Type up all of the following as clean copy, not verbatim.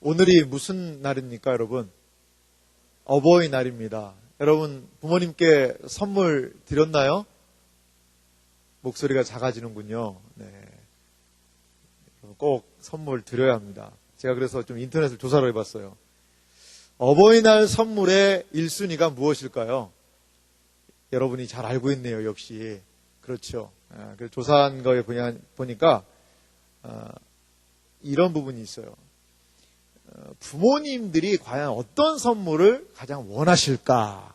오늘이 무슨 날입니까, 여러분? 어버이날입니다. 여러분, 부모님께 선물 드렸나요? 목소리가 작아지는군요. 네. 꼭 선물 드려야 합니다. 제가 그래서 좀 인터넷을 조사를 해봤어요. 어버이날 선물의 1순위가 무엇일까요? 여러분이 잘 알고 있네요, 역시. 그렇죠. 그래서 조사한 거에 보니까 이런 부분이 있어요. 부모님들이 과연 어떤 선물을 가장 원하실까?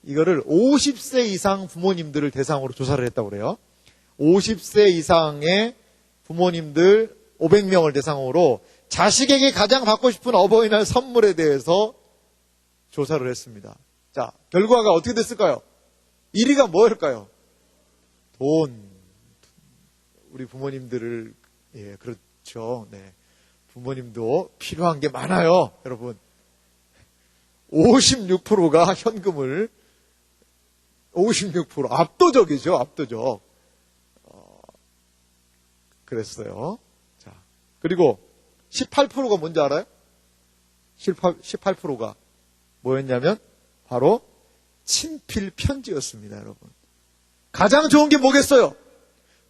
이거를 50세 이상 부모님들을 대상으로 조사를 했다고 그래요. 50세 이상의 부모님들 500명을 대상으로 자식에게 가장 받고 싶은 어버이날 선물에 대해서 조사를 했습니다. 자, 결과가 어떻게 됐을까요? 1위가 뭐일까요? 돈. 우리 부모님들을, 예, 그렇죠. 네. 부모님도 필요한 게 많아요, 여러분. 56%가 현금을, 56% 압도적이죠, 압도적. 그랬어요. 자, 그리고 18%가 뭔지 알아요? 18%가 뭐였냐면 바로 친필 편지였습니다, 여러분. 가장 좋은 게 뭐겠어요?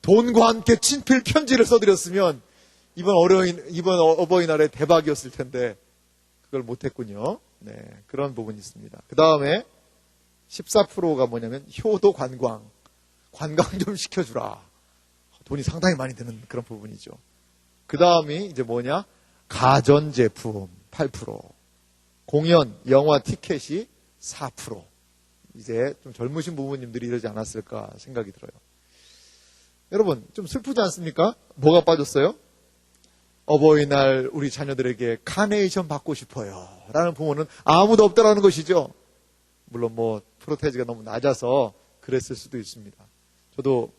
돈과 함께 친필 편지를 써드렸으면 이번 어버이날에 대박이었을 텐데 그걸 못했군요. 네, 그런 부분이 있습니다. 그 다음에 14%가 뭐냐면 효도 관광 좀 시켜주라. 돈이 상당히 많이 드는 그런 부분이죠. 그 다음이 이제 뭐냐? 가전제품 8%, 공연, 영화 티켓이 4%. 이제 좀 젊으신 부모님들이 이러지 않았을까 생각이 들어요. 여러분, 좀 슬프지 않습니까? 뭐가 빠졌어요? 어버이날 우리 자녀들에게 카네이션 받고 싶어요 라는 부모는 아무도 없다라는 것이죠. 물론 뭐 프로테이지가 너무 낮아서 그랬을 수도 있습니다. 저도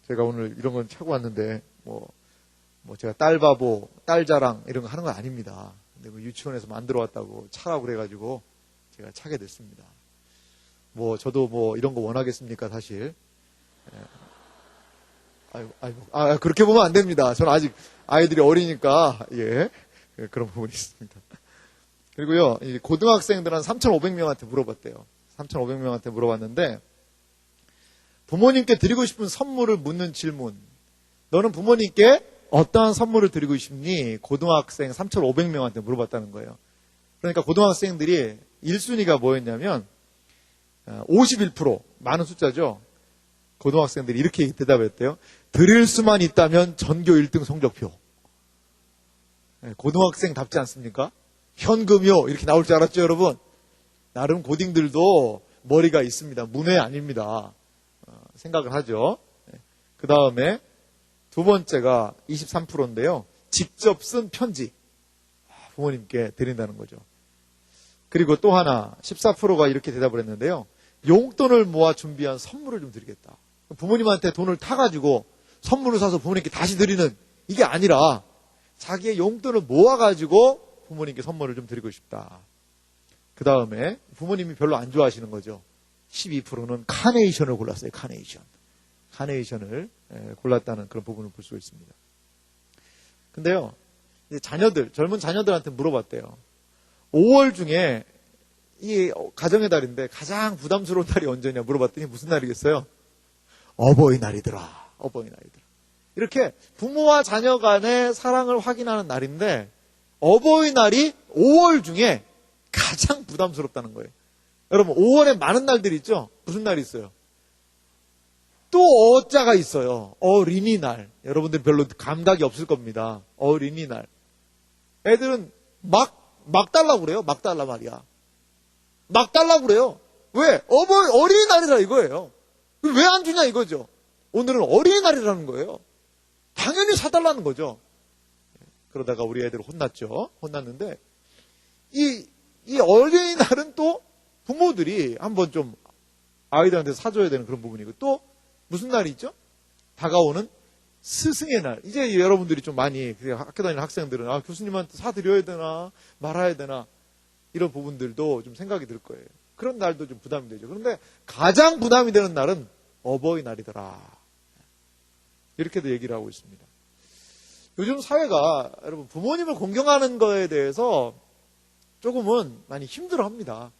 제가 오늘 이런 건 차고 왔는데 뭐 제가 딸바보, 딸자랑 이런 거 하는 건 아닙니다. 근데 뭐 유치원에서 만들어 왔다고 차라고 그래가지고 제가 차게 됐습니다. 뭐 저도 뭐 이런 거 원하겠습니까, 사실. 그렇게 보면 안 됩니다. 저는 아직 아이들이 어리니까, 예, 그런 부분이 있습니다. 그리고요, 고등학생들 한 3,500명한테 물어봤대요. 3,500명한테 물어봤는데, 부모님께 드리고 싶은 선물을 묻는 질문. 너는 부모님께 어떠한 선물을 드리고 싶니? 고등학생 3,500명한테 물어봤다는 거예요. 그러니까 고등학생들이 1순위가 뭐였냐면, 51%, 많은 숫자죠. 고등학생들이 이렇게 대답했대요. 드릴 수만 있다면 전교 1등 성적표. 고등학생답지 않습니까? 현금이요. 이렇게 나올 줄 알았죠, 여러분? 나름 고딩들도 머리가 있습니다. 문외 아닙니다. 생각을 하죠. 그 다음에 두 번째가 23%인데요. 직접 쓴 편지. 부모님께 드린다는 거죠. 그리고 또 하나 14%가 이렇게 대답을 했는데요. 용돈을 모아 준비한 선물을 좀 드리겠다. 부모님한테 돈을 타가지고 선물을 사서 부모님께 다시 드리는 이게 아니라 자기의 용돈을 모아가지고 부모님께 선물을 좀 드리고 싶다. 그 다음에 부모님이 별로 안 좋아하시는 거죠. 12%는 카네이션을 골랐어요. 카네이션을 골랐다는 그런 부분을 볼 수 있습니다. 근데요, 이제 젊은 자녀들한테 물어봤대요. 5월 중에 이 가정의 달인데 가장 부담스러운 날이 언제냐 물어봤더니 무슨 날이겠어요? 어버이날이더라. 이렇게 부모와 자녀 간의 사랑을 확인하는 날인데 어버이날이 5월 중에 가장 부담스럽다는 거예요. 여러분 5월에 많은 날들이 있죠? 무슨 날이 있어요? 또 어자가 있어요. 어린이날. 여러분들 별로 감각이 없을 겁니다. 어린이날. 애들은 막 달라고 그래요. 막 달라 말이야. 막 달라고 그래요. 왜? 어린이날이라 이거예요. 왜 안 주냐 이거죠. 오늘은 어린이날이라는 거예요. 당연히 사달라는 거죠. 그러다가 우리 애들 혼났죠. 혼났는데 이 어린이날은 또 부모들이 한번 좀 아이들한테 사줘야 되는 그런 부분이고 또 무슨 날이 있죠? 다가오는 스승의 날. 이제 여러분들이 좀 많이 학교 다니는 학생들은 교수님한테 사드려야 되나 말아야 되나 이런 부분들도 좀 생각이 들 거예요. 그런 날도 좀 부담이 되죠. 그런데 가장 부담이 되는 날은 어버이날이더라. 이렇게도 얘기를 하고 있습니다. 요즘 사회가 여러분 부모님을 공경하는 거에 대해서 조금은 많이 힘들어합니다.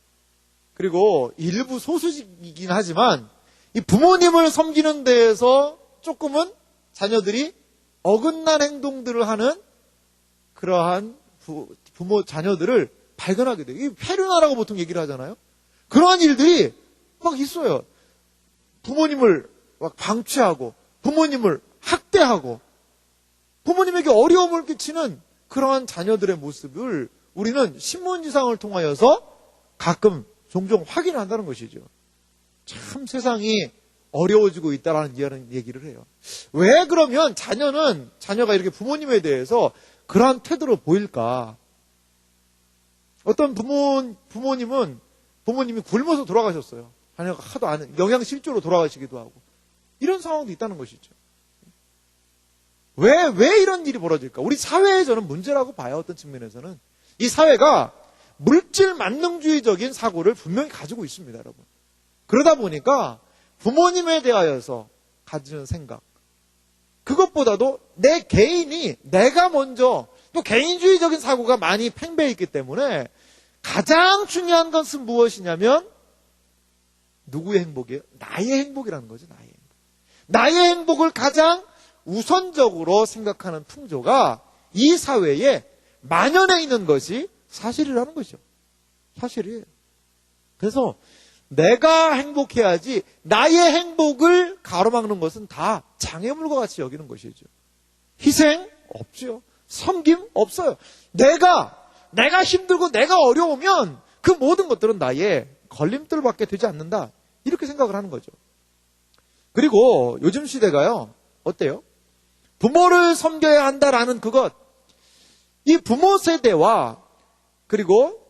그리고 일부 소수이긴 하지만 이 부모님을 섬기는 데에서 조금은 자녀들이 어긋난 행동들을 하는 그러한 부모 자녀들을 발견하게 돼요. 이 폐륜화라고 보통 얘기를 하잖아요. 그러한 일들이 막 있어요. 부모님을 막 방치하고 부모님을 학대하고 부모님에게 어려움을 끼치는 그러한 자녀들의 모습을 우리는 신문지상을 통하여서 가끔 종종 확인한다는 것이죠. 참 세상이 어려워지고 있다는 얘기를 해요. 왜 그러면 자녀가 이렇게 부모님에 대해서 그러한 태도로 보일까? 어떤 부모님이 굶어서 돌아가셨어요. 자녀가 하도 영양실조로 돌아가시기도 하고. 이런 상황도 있다는 것이죠. 왜 이런 일이 벌어질까? 우리 사회에 저는 문제라고 봐요. 어떤 측면에서는. 이 사회가 물질 만능주의적인 사고를 분명히 가지고 있습니다, 여러분. 그러다 보니까 부모님에 대하여서 가지는 생각, 그것보다도 내 개인이 내가 먼저 또 개인주의적인 사고가 많이 팽배해 있기 때문에 가장 중요한 것은 무엇이냐면 누구의 행복이에요? 나의 행복이라는 거죠. 나의 행복을 가장 우선적으로 생각하는 풍조가 이 사회에 만연해 있는 것이 사실이라는 것이죠. 사실이에요. 그래서 내가 행복해야지 나의 행복을 가로막는 것은 다 장애물과 같이 여기는 것이죠. 희생 없죠. 섬김 없어요. 내가 힘들고 내가 어려우면 그 모든 것들은 나의 걸림돌밖에 되지 않는다. 이렇게 생각을 하는 거죠. 그리고 요즘 시대가요. 어때요? 부모를 섬겨야 한다라는 그것. 이 부모 세대와 그리고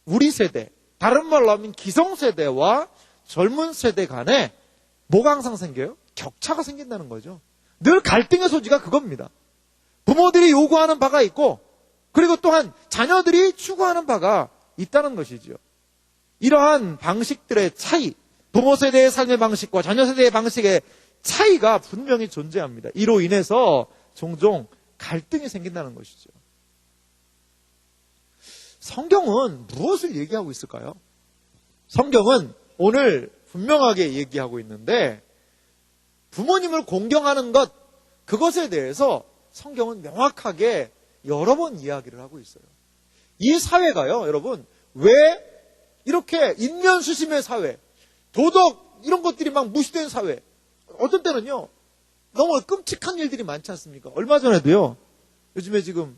우리 세대, 다른 말로 하면 기성세대와 젊은 세대 간에 뭐가 항상 생겨요? 격차가 생긴다는 거죠. 늘 갈등의 소지가 그겁니다. 부모들이 요구하는 바가 있고 그리고 또한 자녀들이 추구하는 바가 있다는 것이죠. 이러한 방식들의 차이, 부모 세대의 삶의 방식과 자녀 세대의 방식의 차이가 분명히 존재합니다. 이로 인해서 종종 갈등이 생긴다는 것이죠. 성경은 무엇을 얘기하고 있을까요? 성경은 오늘 분명하게 얘기하고 있는데 부모님을 공경하는 것, 그것에 대해서 성경은 명확하게 여러 번 이야기를 하고 있어요. 이 사회가요, 여러분, 왜 이렇게 인면수심의 사회, 도덕 이런 것들이 막 무시된 사회, 어떤 때는요 너무 끔찍한 일들이 많지 않습니까? 얼마 전에도요, 요즘에 지금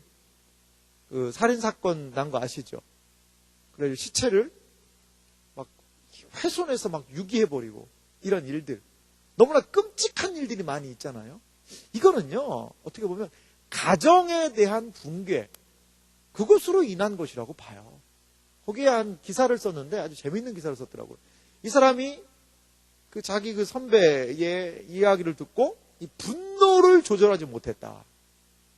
그 살인사건 난 거 아시죠? 그래서 시체를 막 훼손해서 막 유기해버리고 이런 일들, 너무나 끔찍한 일들이 많이 있잖아요. 이거는요 어떻게 보면 가정에 대한 붕괴, 그것으로 인한 것이라고 봐요. 거기에 한 기사를 썼는데 아주 재미있는 기사를 썼더라고요. 이 사람이 자기 선배의 이야기를 듣고 이 분노를 조절하지 못했다.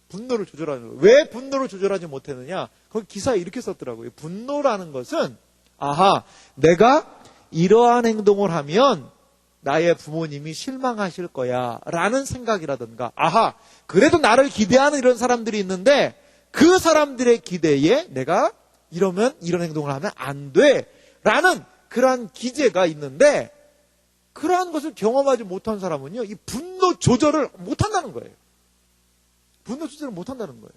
분노를 조절하는 거예요. 왜 분노를 조절하지 못했느냐? 거기 기사에 이렇게 썼더라고요. 분노라는 것은 내가 이러한 행동을 하면 나의 부모님이 실망하실 거야 라는 생각이라든가, 그래도 나를 기대하는 이런 사람들이 있는데 그 사람들의 기대에 내가 이러면 이런 행동을 하면 안 돼 라는 그러한 기제가 있는데, 그러한 것을 경험하지 못한 사람은요 이 분노 조절을 못한다는 거예요. 분노 조절을 못한다는 거예요.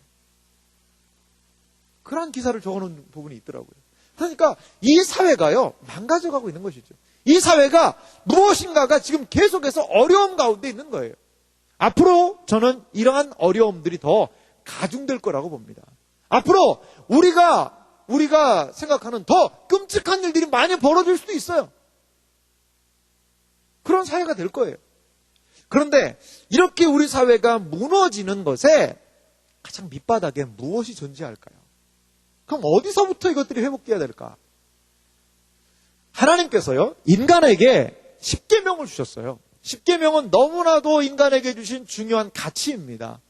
그러한 기사를 적어놓은 부분이 있더라고요. 그러니까 이 사회가요 망가져가고 있는 것이죠. 이 사회가 무엇인가가 지금 계속해서 어려움 가운데 있는 거예요. 앞으로 저는 이러한 어려움들이 더 가중될 거라고 봅니다. 앞으로 우리가 생각하는 더 끔찍한 일들이 많이 벌어질 수도 있어요. 그런 사회가 될 거예요. 그런데 이렇게 우리 사회가 무너지는 것에 가장 밑바닥에 무엇이 존재할까요? 그럼 어디서부터 이것들이 회복돼야 될까? 하나님께서요 인간에게 십계명을 주셨어요. 십계명은 너무나도 인간에게 주신 중요한 가치입니다.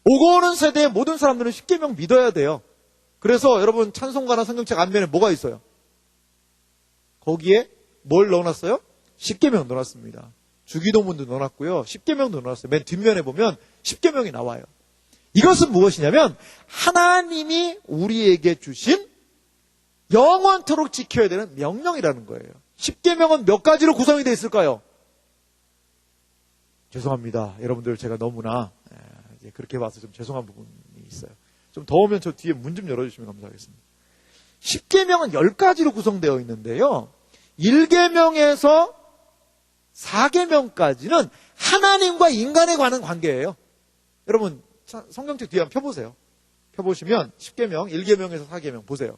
오고 오는 세대의 모든 사람들은 십계명 믿어야 돼요. 그래서 여러분 찬송가나 성경책 앞면에 뭐가 있어요? 거기에 뭘 넣어놨어요? 십계명 넣어놨습니다. 주기도문도 넣어놨고요. 십계명도 넣어놨어요. 맨 뒷면에 보면 십계명이 나와요. 이것은 무엇이냐면 하나님이 우리에게 주신 영원토록 지켜야 되는 명령이라는 거예요. 십계명은 몇 가지로 구성이 되어 있을까요? 죄송합니다. 여러분들 제가 너무나 그렇게 봐서 좀 죄송한 부분이 있어요. 좀 더우면 저 뒤에 문 좀 열어주시면 감사하겠습니다. 십계명은 10가지로 구성되어 있는데요. 1계명에서 4계명까지는 하나님과 인간에 관한 관계예요. 여러분 성경책 뒤에 한번 펴보세요. 펴보시면 10계명, 1계명에서 4계명 보세요.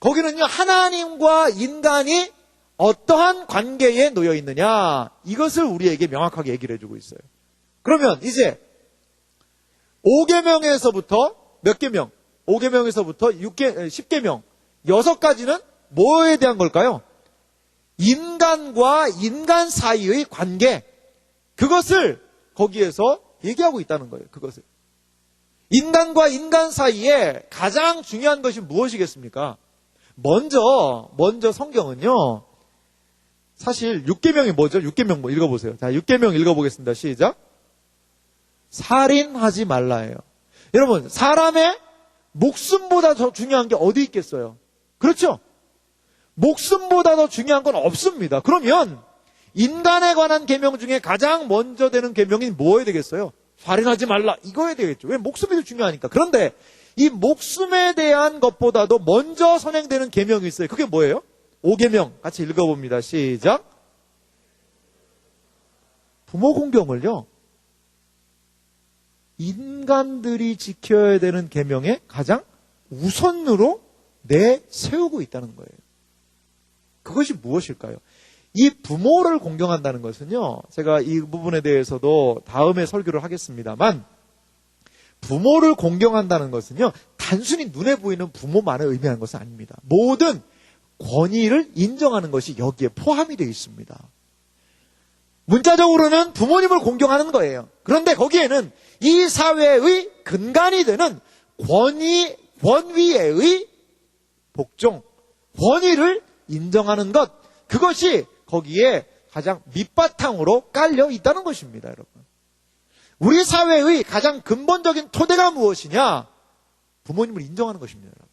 거기는요, 하나님과 인간이 어떠한 관계에 놓여 있느냐, 이것을 우리에게 명확하게 얘기를 해주고 있어요. 그러면 이제 5계명에서부터 몇 계명? 5계명에서부터 10계명 6가지는 뭐에 대한 걸까요? 인간과 인간 사이의 관계, 그것을 거기에서 얘기하고 있다는 거예요. 그것을. 인간과 인간 사이에 가장 중요한 것이 무엇이겠습니까? 먼저 성경은요, 사실 6계명이 뭐죠? 6계명 뭐 읽어보세요. 자, 6계명 읽어보겠습니다. 시작. 살인하지 말라예요. 여러분, 사람의 목숨보다 더 중요한 게 어디 있겠어요? 그렇죠? 목숨보다 더 중요한 건 없습니다. 그러면 인간에 관한 계명 중에 가장 먼저 되는 계명이 뭐여야 되겠어요? 살인하지 말라, 이거야 되겠죠. 왜? 목숨이 더 중요하니까. 그런데 이 목숨에 대한 것보다도 먼저 선행되는 계명이 있어요. 그게 뭐예요? 5계명 같이 읽어봅니다. 시작. 부모 공경을요, 인간들이 지켜야 되는 계명에 가장 우선으로 내세우고 있다는 거예요. 그것이 무엇일까요? 이 부모를 공경한다는 것은요, 제가 이 부분에 대해서도 다음에 설교를 하겠습니다만, 부모를 공경한다는 것은요, 단순히 눈에 보이는 부모만을 의미하는 것은 아닙니다. 모든 권위를 인정하는 것이 여기에 포함이 되어 있습니다. 문자적으로는 부모님을 공경하는 거예요. 그런데 거기에는 이 사회의 근간이 되는 권위의 복종, 권위를 인정하는 것, 그것이 거기에 가장 밑바탕으로 깔려 있다는 것입니다, 여러분. 우리 사회의 가장 근본적인 토대가 무엇이냐? 부모님을 인정하는 것입니다, 여러분.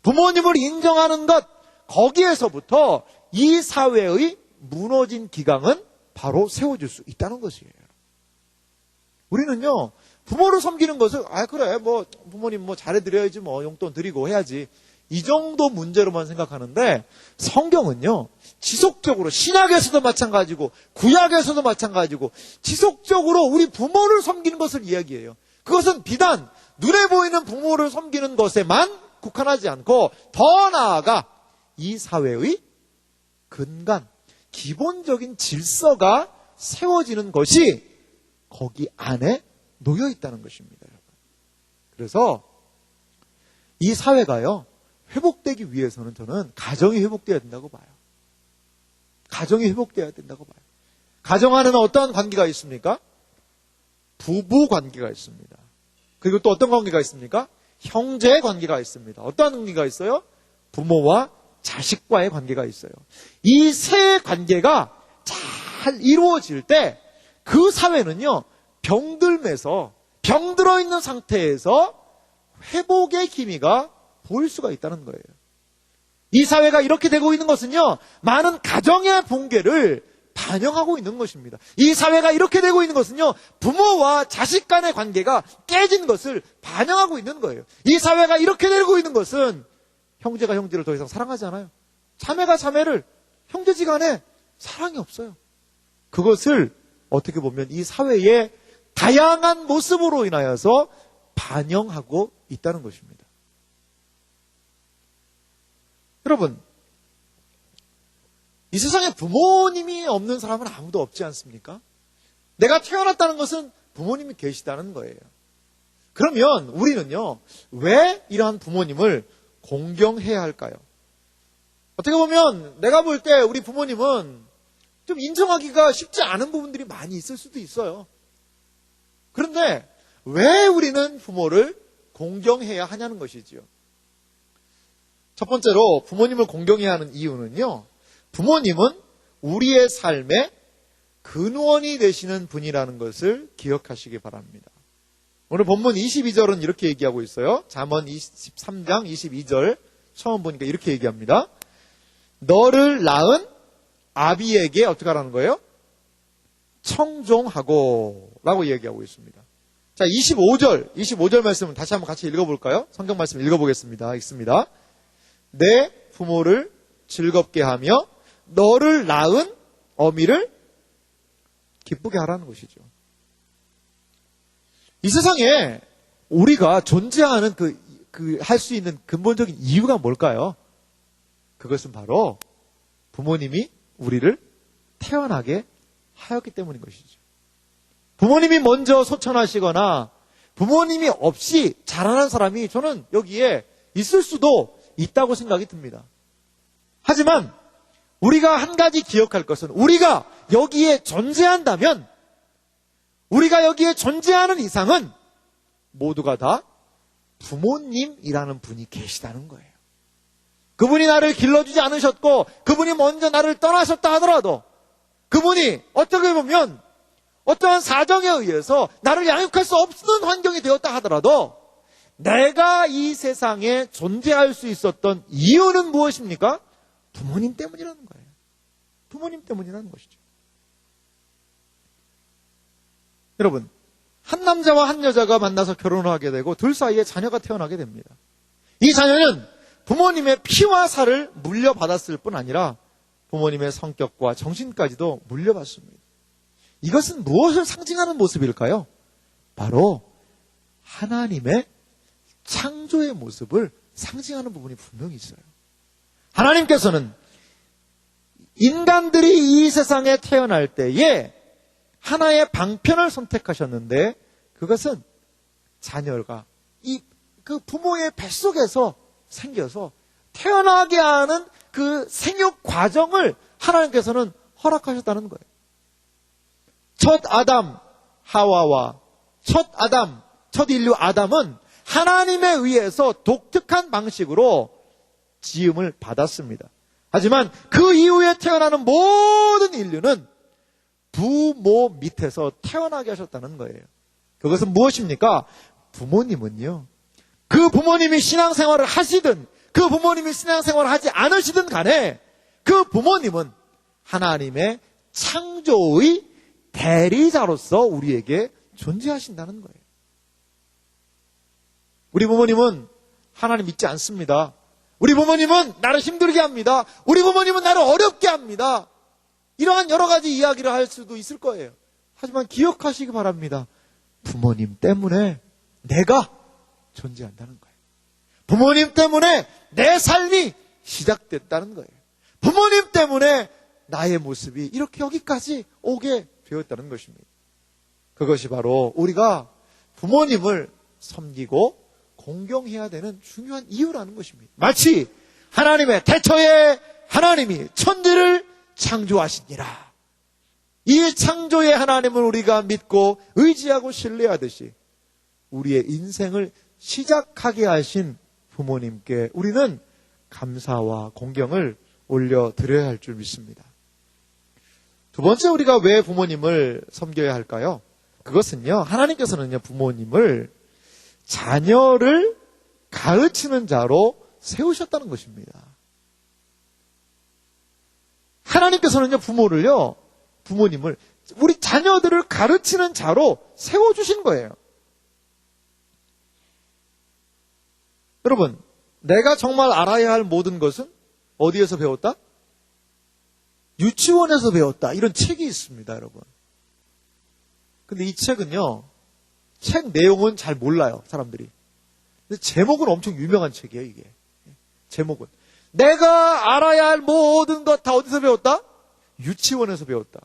부모님을 인정하는 것, 거기에서부터 이 사회의 무너진 기강은 바로 세워질 수 있다는 것이에요. 우리는요, 부모를 섬기는 것을, 그래, 뭐, 부모님 뭐 잘해드려야지, 뭐, 용돈 드리고 해야지. 이 정도 문제로만 생각하는데, 성경은요, 지속적으로, 신약에서도 마찬가지고, 구약에서도 마찬가지고, 지속적으로 우리 부모를 섬기는 것을 이야기해요. 그것은 비단 눈에 보이는 부모를 섬기는 것에만 국한하지 않고, 더 나아가 이 사회의 근간, 기본적인 질서가 세워지는 것이 거기 안에 놓여 있다는 것입니다, 여러분. 그래서 이 사회가요, 회복되기 위해서는 저는 가정이 회복되어야 된다고 봐요. 가정이 회복되어야 된다고 봐요. 가정 안에는 어떠한 관계가 있습니까? 부부 관계가 있습니다. 그리고 또 어떤 관계가 있습니까? 형제 관계가 있습니다. 어떠한 관계가 있어요? 부모와 자식과의 관계가 있어요. 이 세 관계가 잘 이루어질 때 그 사회는요, 병들어 있는 상태에서 회복의 기미가 보일 수가 있다는 거예요. 이 사회가 이렇게 되고 있는 것은요, 많은 가정의 붕괴를 반영하고 있는 것입니다. 이 사회가 이렇게 되고 있는 것은요, 부모와 자식 간의 관계가 깨진 것을 반영하고 있는 거예요. 이 사회가 이렇게 되고 있는 것은 형제가 형제를 더 이상 사랑하지 않아요. 자매가 자매를, 형제지간에 사랑이 없어요. 그것을 어떻게 보면 이 사회의 다양한 모습으로 인하여서 반영하고 있다는 것입니다. 여러분, 이 세상에 부모님이 없는 사람은 아무도 없지 않습니까? 내가 태어났다는 것은 부모님이 계시다는 거예요. 그러면 우리는요, 왜 이러한 부모님을 공경해야 할까요? 어떻게 보면 내가 볼 때 우리 부모님은 좀 인정하기가 쉽지 않은 부분들이 많이 있을 수도 있어요. 그런데 왜 우리는 부모를 공경해야 하냐는 것이지요. 첫 번째로 부모님을 공경해야 하는 이유는요, 부모님은 우리의 삶의 근원이 되시는 분이라는 것을 기억하시기 바랍니다. 오늘 본문 22절은 이렇게 얘기하고 있어요. 잠언 23장 22절 처음 보니까 이렇게 얘기합니다. 너를 낳은 아비에게 어떻게 하라는 거예요? 청종하고 라고 얘기하고 있습니다. 자, 25절 말씀은 다시 한번 같이 읽어볼까요? 성경 말씀 읽어보겠습니다. 읽습니다. 내 부모를 즐겁게 하며 너를 낳은 어미를 기쁘게 하라는 것이죠. 이 세상에 우리가 존재하는 할 수 있는 근본적인 이유가 뭘까요? 그것은 바로 부모님이 우리를 태어나게 하였기 때문인 것이죠. 부모님이 먼저 소천하시거나 부모님이 없이 자라난 사람이 저는 여기에 있을 수도 있다고 생각이 듭니다. 하지만 우리가 한 가지 기억할 것은 우리가 여기에 존재한다면 우리가 여기에 존재하는 이상은 모두가 다 부모님이라는 분이 계시다는 거예요. 그분이 나를 길러주지 않으셨고 그분이 먼저 나를 떠나셨다 하더라도 그분이 어떻게 보면 어떠한 사정에 의해서 나를 양육할 수 없는 환경이 되었다 하더라도 내가 이 세상에 존재할 수 있었던 이유는 무엇입니까? 부모님 때문이라는 거예요. 부모님 때문이라는 것이죠. 여러분, 한 남자와 한 여자가 만나서 결혼을 하게 되고 둘 사이에 자녀가 태어나게 됩니다. 이 자녀는 부모님의 피와 살을 물려받았을 뿐 아니라 부모님의 성격과 정신까지도 물려받습니다. 이것은 무엇을 상징하는 모습일까요? 바로 하나님의 창조의 모습을 상징하는 부분이 분명히 있어요. 하나님께서는 인간들이 이 세상에 태어날 때에 하나의 방편을 선택하셨는데 그것은 자녀가 그 부모의 뱃속에서 생겨서 태어나게 하는 그 생육 과정을 하나님께서는 허락하셨다는 거예요. 첫 아담 하와와 첫 인류 아담은 하나님에 의해서 독특한 방식으로 지음을 받았습니다. 하지만 그 이후에 태어나는 모든 인류는 부모 밑에서 태어나게 하셨다는 거예요. 그것은 무엇입니까? 부모님은요. 그 부모님이 신앙생활을 하시든 그 부모님이 신앙생활을 하지 않으시든 간에 그 부모님은 하나님의 창조의 대리자로서 우리에게 존재하신다는 거예요. 우리 부모님은 하나님 믿지 않습니다. 우리 부모님은 나를 힘들게 합니다. 우리 부모님은 나를 어렵게 합니다. 이러한 여러 가지 이야기를 할 수도 있을 거예요. 하지만 기억하시기 바랍니다. 부모님 때문에 내가 존재한다는 거예요. 부모님 때문에 내 삶이 시작됐다는 거예요. 부모님 때문에 나의 모습이 이렇게 여기까지 오게 되었다는 것입니다. 그것이 바로 우리가 부모님을 섬기고 공경해야 되는 중요한 이유라는 것입니다. 마치 하나님의 태초에 하나님이 천지를 창조하시니라. 이 창조의 하나님을 우리가 믿고 의지하고 신뢰하듯이 우리의 인생을 시작하게 하신 부모님께 우리는 감사와 공경을 올려드려야 할 줄 믿습니다. 두 번째, 우리가 왜 부모님을 섬겨야 할까요? 그것은요, 하나님께서는요, 부모님을 자녀를 가르치는 자로 세우셨다는 것입니다. 하나님께서는요, 부모님을 우리 자녀들을 가르치는 자로 세워주신 거예요. 여러분, 내가 정말 알아야 할 모든 것은 어디에서 배웠다? 유치원에서 배웠다. 이런 책이 있습니다, 여러분. 근데 이 책은요, 책 내용은 잘 몰라요, 사람들이. 근데 제목은 엄청 유명한 책이에요, 이게. 제목은. 내가 알아야 할 모든 것 다 어디서 배웠다? 유치원에서 배웠다.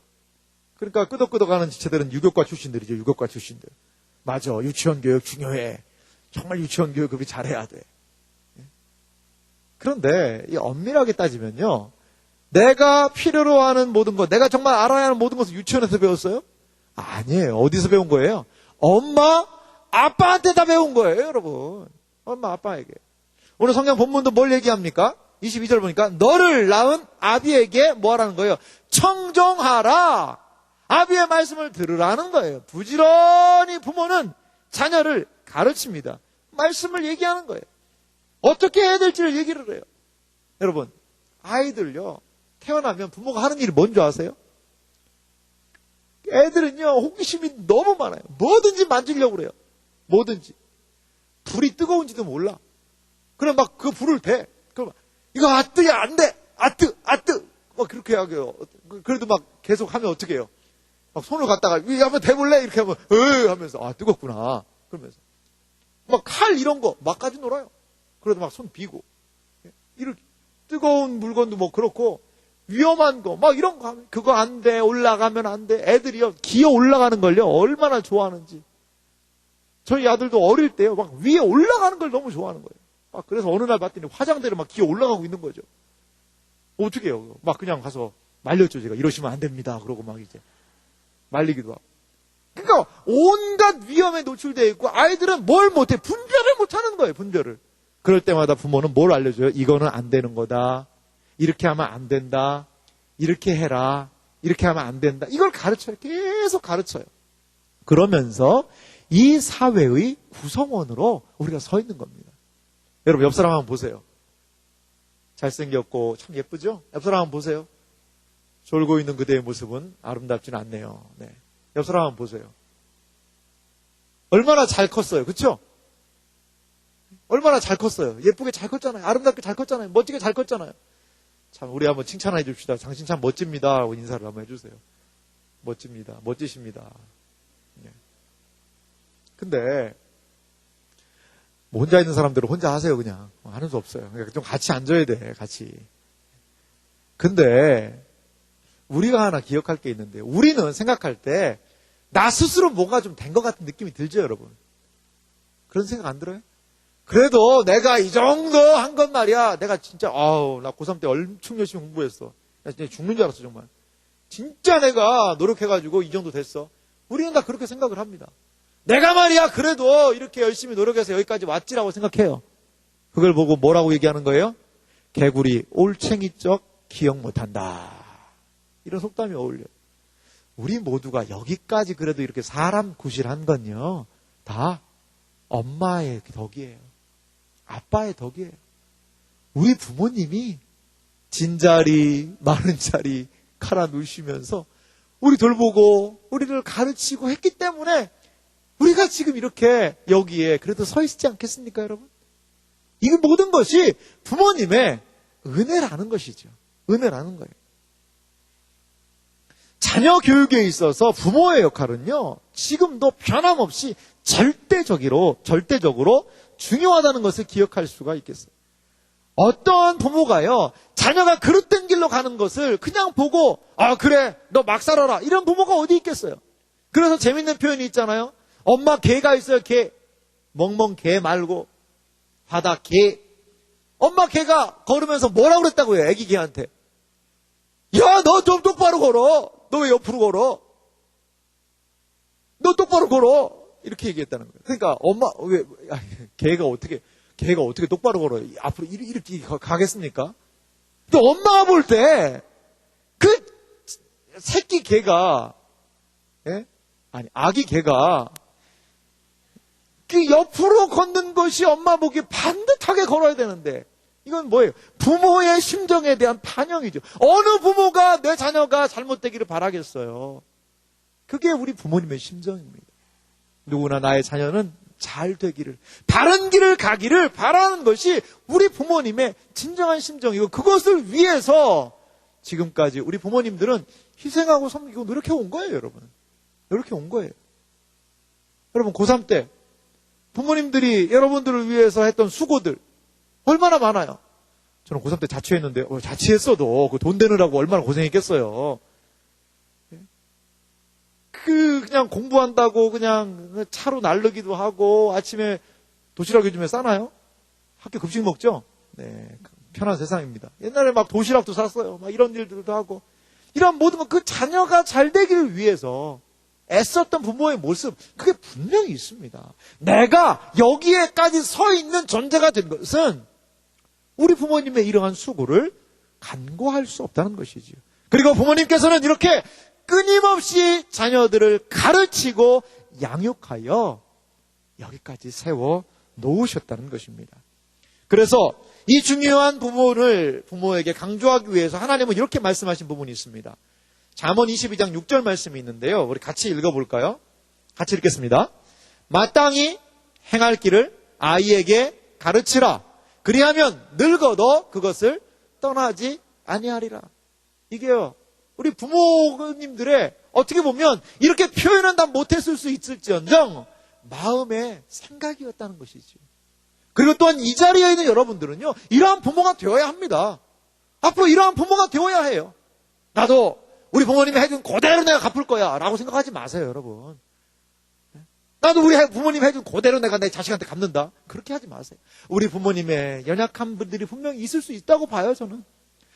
그러니까 끄덕끄덕하는 지체들은 유교과 출신들이죠, 유교과 출신들. 맞아, 유치원 교육 중요해. 정말 유치원 교육 우리 잘해야 돼. 그런데 이 엄밀하게 따지면요, 내가 필요로 하는 모든 것, 내가 정말 알아야 하는 모든 것을 유치원에서 배웠어요? 아니에요. 어디서 배운 거예요? 엄마, 아빠한테 다 배운 거예요, 여러분. 엄마, 아빠에게. 오늘 성경 본문도 뭘 얘기합니까? 22절 보니까 너를 낳은 아비에게 뭐 하라는 거예요? 청종하라. 아비의 말씀을 들으라는 거예요. 부지런히 부모는 자녀를 가르칩니다. 말씀을 얘기하는 거예요. 어떻게 해야 될지를 얘기를 해요. 여러분, 아이들요, 태어나면 부모가 하는 일이 뭔지 아세요? 애들은요, 호기심이 너무 많아요. 뭐든지 만지려고 그래요. 뭐든지. 불이 뜨거운지도 몰라. 그럼 막 그 불을 대. 그럼 이거 아뜨야, 안 돼! 아뜨! 막 그렇게 하게요. 그래도 막 계속 하면 어떻게 해요? 막 손을 갖다가, 위 한번 대볼래? 이렇게 하면, 하면서, 아, 뜨겁구나. 그러면서. 막 칼 이런 거 막 가지고 놀아요. 그래도 막 손 비고. 이렇게 뜨거운 물건도 뭐 그렇고, 위험한 거, 막 이런 거 하면, 그거 안 돼, 올라가면 안 돼. 애들이요, 기어 올라가는 걸요, 얼마나 좋아하는지. 저희 아들도 어릴 때요, 막 위에 올라가는 걸 너무 좋아하는 거예요. 막 그래서 어느 날 봤더니 화장대를 막 기어 올라가고 있는 거죠. 어떻게 해요? 막 그냥 가서 말렸죠, 제가. 이러시면 안 됩니다. 그러고 막 이제 말리기도 하고. 그러니까 온갖 위험에 노출되어 있고 아이들은 뭘 못해? 분별을 못하는 거예요, 분별을. 그럴 때마다 부모는 뭘 알려줘요? 이거는 안 되는 거다. 이렇게 하면 안 된다. 이렇게 해라. 이렇게 하면 안 된다. 이걸 가르쳐요. 계속 가르쳐요. 그러면서 이 사회의 구성원으로 우리가 서 있는 겁니다. 여러분, 옆 사람 한번 보세요. 잘생겼고 참 예쁘죠? 옆 사람 한번 보세요. 졸고 있는 그대의 모습은 아름답지는 않네요. 네. 옆 사람 한번 보세요. 얼마나 잘 컸어요. 그렇죠? 얼마나 잘 컸어요. 예쁘게 잘 컸잖아요. 아름답게 잘 컸잖아요. 멋지게 잘 컸잖아요. 참 우리 한번 칭찬해 줍시다. 당신 참 멋집니다. 하고 인사를 한번 해주세요. 멋집니다. 멋지십니다. 네. 근데 뭐 혼자 있는 사람들은 혼자 하세요. 그냥 하는 수 없어요. 그러니까 좀 같이 앉아야 돼. 같이. 근데 우리가 하나 기억할 게 있는데, 우리는 생각할 때 나 스스로 뭔가 좀 된 것 같은 느낌이 들죠, 여러분? 그런 생각 안 들어요? 그래도 내가 이 정도 한 건 말이야. 내가 진짜 나 고3 때 엄청 열심히 공부했어. 나 진짜 죽는 줄 알았어, 정말. 진짜 내가 노력해가지고 이 정도 됐어. 우리는 다 그렇게 생각을 합니다. 내가 말이야 그래도 이렇게 열심히 노력해서 여기까지 왔지라고 생각해요. 그걸 보고 뭐라고 얘기하는 거예요? 개구리 올챙이적 기억 못한다. 이런 속담이 어울려요. 우리 모두가 여기까지 그래도 이렇게 사람 구실한 건요, 다 엄마의 덕이에요. 아빠의 덕이에요. 우리 부모님이 진자리 마른자리 갈아 누시면서 우리 돌보고 우리를 가르치고 했기 때문에 우리가 지금 이렇게 여기에 그래도 서 있지 않겠습니까, 여러분? 이 모든 것이 부모님의 은혜라는 것이죠. 은혜라는 거예요. 자녀 교육에 있어서 부모의 역할은요, 지금도 변함없이 절대적으로 중요하다는 것을 기억할 수가 있겠어요. 어떤 부모가요, 자녀가 그릇된 길로 가는 것을 그냥 보고, 그래, 너 막 살아라. 이런 부모가 어디 있겠어요? 그래서 재밌는 표현이 있잖아요. 엄마 개가 있어요, 개. 멍멍 개 말고, 바다 개. 엄마 개가 걸으면서 뭐라고 그랬다고요, 애기 개한테. 야, 너 좀 똑바로 걸어. 너 왜 옆으로 걸어? 너 똑바로 걸어. 이렇게 얘기했다는 거예요. 그러니까 엄마, 개가 어떻게 똑바로 걸어요? 앞으로 이렇게 가겠습니까? 또 엄마가 볼 때, 그 새끼 개가, 아기 개가, 그 옆으로 걷는 것이 엄마 보기에 반듯하게 걸어야 되는데, 이건 뭐예요? 부모의 심정에 대한 반영이죠. 어느 부모가 내 자녀가 잘못되기를 바라겠어요? 그게 우리 부모님의 심정입니다. 누구나 나의 자녀는 잘 되기를, 바른 길을 가기를 바라는 것이 우리 부모님의 진정한 심정이고, 그것을 위해서 지금까지 우리 부모님들은 희생하고 섬기고 노력해 온 거예요, 여러분. 노력해 온 거예요. 여러분, 고3 때 부모님들이 여러분들을 위해서 했던 수고들 얼마나 많아요. 저는 고3 때 자취했는데, 자취했어도 그 돈 되느라고 얼마나 고생했겠어요. 그냥 공부한다고 그냥 차로 날르기도 하고, 아침에 도시락 요즘에 싸나요? 학교 급식 먹죠? 네. 편한 세상입니다. 옛날에 막 도시락도 샀어요. 막 이런 일들도 하고. 이런 모든 것, 그 자녀가 잘 되기를 위해서 애썼던 부모의 모습, 그게 분명히 있습니다. 내가 여기에까지 서 있는 존재가 된 것은 우리 부모님의 이러한 수고를 간과할 수 없다는 것이지요. 그리고 부모님께서는 이렇게 끊임없이 자녀들을 가르치고 양육하여 여기까지 세워 놓으셨다는 것입니다. 그래서 이 중요한 부분을 부모에게 강조하기 위해서 하나님은 이렇게 말씀하신 부분이 있습니다. 잠언 22장 6절 말씀이 있는데요. 우리 같이 읽어볼까요? 같이 읽겠습니다. 마땅히 행할 길을 아이에게 가르치라. 그리하면 늙어도 그것을 떠나지 아니하리라. 이게요, 우리 부모님들의 어떻게 보면 이렇게 표현은 다 못했을 수 있을지언정 마음의 생각이었다는 것이죠. 그리고 또한 이 자리에 있는 여러분들은요, 이러한 부모가 되어야 합니다. 앞으로 이러한 부모가 되어야 해요. 나도 우리 부모님이 해준 그대로 내가 갚을 거야 라고 생각하지 마세요, 여러분. 나도 우리 부모님이 해준 그대로 내가 내 자식한테 갚는다. 그렇게 하지 마세요. 우리 부모님의 연약한 분들이 분명히 있을 수 있다고 봐요, 저는.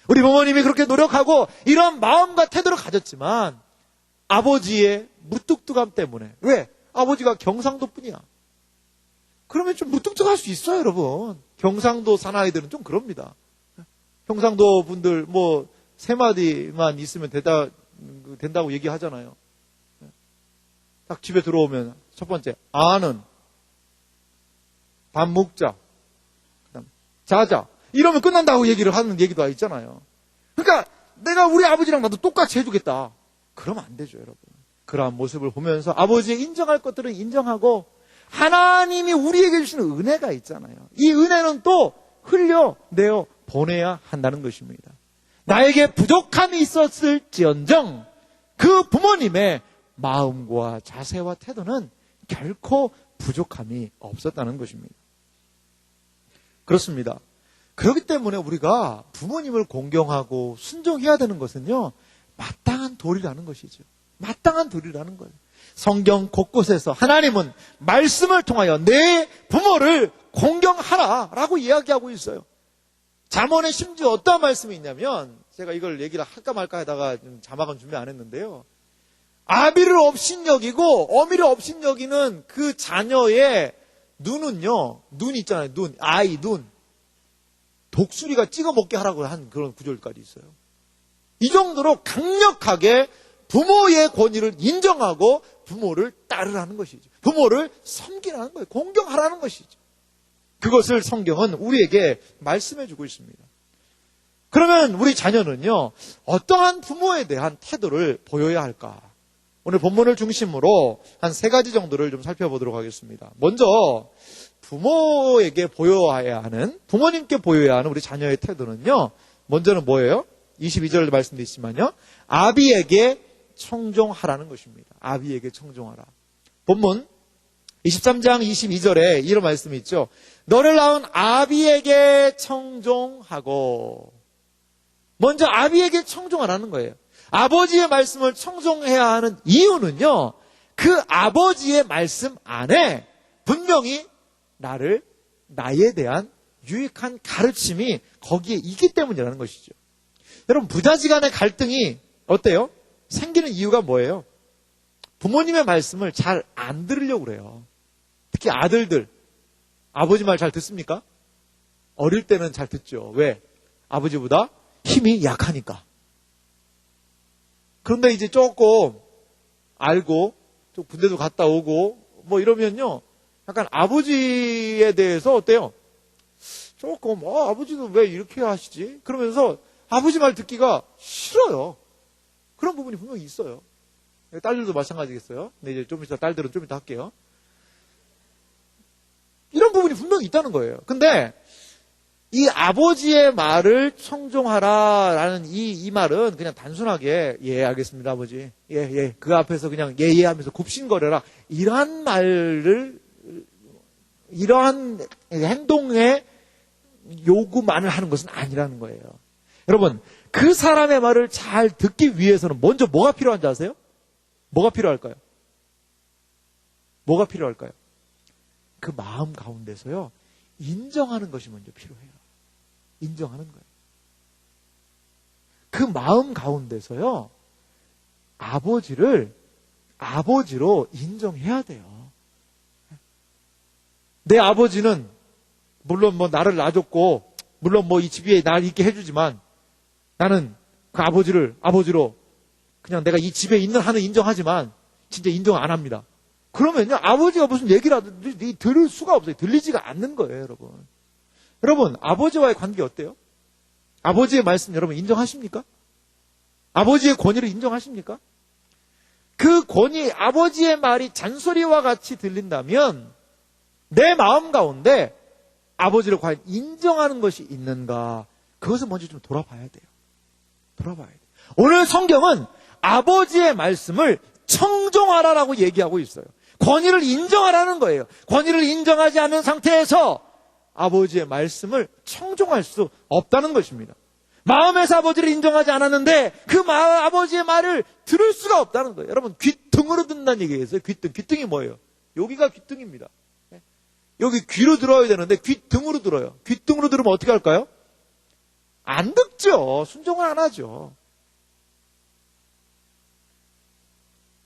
우리 부모님이 그렇게 노력하고 이런 마음과 태도를 가졌지만 아버지의 무뚝뚝함 때문에. 왜? 아버지가 경상도 뿐이야. 그러면 좀 무뚝뚝할 수 있어요, 여러분. 경상도 사나이들은 좀 그럽니다. 경상도 분들 뭐 3마디만 있으면 된다고 얘기하잖아요. 딱 집에 들어오면 첫 번째, 아는, 밥 먹자, 그다음 자자. 이러면 끝난다고 얘기를 하는 얘기도 있잖아요. 그러니까 내가 우리 아버지랑 나도 똑같이 해주겠다. 그러면 안 되죠, 여러분. 그러한 모습을 보면서 아버지의 인정할 것들은 인정하고 하나님이 우리에게 주시는 은혜가 있잖아요. 이 은혜는 또 흘려내어 보내야 한다는 것입니다. 나에게 부족함이 있었을지언정 그 부모님의 마음과 자세와 태도는 결코 부족함이 없었다는 것입니다. 그렇습니다. 그렇기 때문에 우리가 부모님을 공경하고 순종해야 되는 것은요, 마땅한 도리라는 것이죠. 마땅한 도리라는 거예요. 성경 곳곳에서 하나님은 말씀을 통하여 내 부모를 공경하라 라고 이야기하고 있어요. 잠언에 심지어 어떤 말씀이 있냐면, 제가 이걸 얘기를 할까 말까 하다가 자막은 준비 안 했는데요. 아비를 업신여기고 어미를 업신여기는 그 자녀의 눈은요, 눈 있잖아요. 눈, 아이 눈. 독수리가 찍어 먹게 하라고 한 그런 구절까지 있어요. 이 정도로 강력하게 부모의 권위를 인정하고 부모를 따르라는 것이죠. 부모를 섬기라는 거예요. 공경하라는 것이죠. 그것을 성경은 우리에게 말씀해 주고 있습니다. 그러면 우리 자녀는요, 어떠한 부모에 대한 태도를 보여야 할까? 오늘 본문을 중심으로 한 3가지 정도를 좀 살펴보도록 하겠습니다. 먼저 부모에게 보여야 하는, 부모님께 보여야 하는 우리 자녀의 태도는요, 먼저는 뭐예요? 22절 말씀도 있지만요, 아비에게 청종하라는 것입니다. 아비에게 청종하라. 본문 23장 22절에 이런 말씀이 있죠. 너를 낳은 아비에게 청종하고. 먼저 아비에게 청종하라는 거예요. 아버지의 말씀을 청종해야 하는 이유는요, 그 아버지의 말씀 안에 분명히 나에 대한 유익한 가르침이 거기에 있기 때문이라는 것이죠. 여러분, 부자지간의 갈등이 어때요? 생기는 이유가 뭐예요? 부모님의 말씀을 잘 안 들으려고 그래요. 특히 아들들, 아버지 말 잘 듣습니까? 어릴 때는 잘 듣죠. 왜? 아버지보다 힘이 약하니까. 그런데 이제 조금 알고, 또 군대도 갔다 오고, 뭐 이러면요, 약간 아버지에 대해서 어때요? 조금, 아버지도 왜 이렇게 하시지? 그러면서 아버지 말 듣기가 싫어요. 그런 부분이 분명히 있어요. 딸들도 마찬가지겠어요. 근데 이제 좀 이따 딸들은 좀 이따 할게요. 이런 부분이 분명히 있다는 거예요. 근데 이 아버지의 말을 청종하라라는 이 말은 그냥 단순하게 예, 알겠습니다, 아버지. 예. 그 앞에서 그냥 예 하면서 굽신거려라. 이러한 행동의 요구만을 하는 것은 아니라는 거예요. 여러분, 그 사람의 말을 잘 듣기 위해서는 먼저 뭐가 필요한지 아세요? 뭐가 필요할까요? 뭐가 필요할까요? 그 마음 가운데서요, 인정하는 것이 먼저 필요해요. 인정하는 거예요. 그 마음 가운데서요, 아버지를 아버지로 인정해야 돼요. 내 아버지는 물론 뭐 나를 낳아줬고, 물론 뭐 이 집에 날 있게 해주지만 나는 그 아버지를 아버지로 그냥 내가 이 집에 있는 한은 인정하지만 진짜 인정 안 합니다. 그러면요, 아버지가 무슨 얘기를 하든지 들을 수가 없어요. 들리지가 않는 거예요, 여러분. 여러분, 아버지와의 관계 어때요? 아버지의 말씀 여러분 인정하십니까? 아버지의 권위를 인정하십니까? 그 권위, 아버지의 말이 잔소리와 같이 들린다면 내 마음 가운데 아버지를 과연 인정하는 것이 있는가? 그것을 먼저 좀 돌아봐야 돼요. 돌아봐야 돼요. 오늘 성경은 아버지의 말씀을 청종하라라고 얘기하고 있어요. 권위를 인정하라는 거예요. 권위를 인정하지 않는 상태에서 아버지의 말씀을 청종할 수 없다는 것입니다. 마음에서 아버지를 인정하지 않았는데 그 아버지의 말을 들을 수가 없다는 거예요. 여러분, 귀등으로 듣는다는 얘기겠어요. 귀등. 귀등이 뭐예요? 여기가 귀등입니다. 여기 귀로 들어야 되는데 귀등으로 들어요. 귀등으로 들으면 어떻게 할까요? 안 듣죠. 순종을 안 하죠.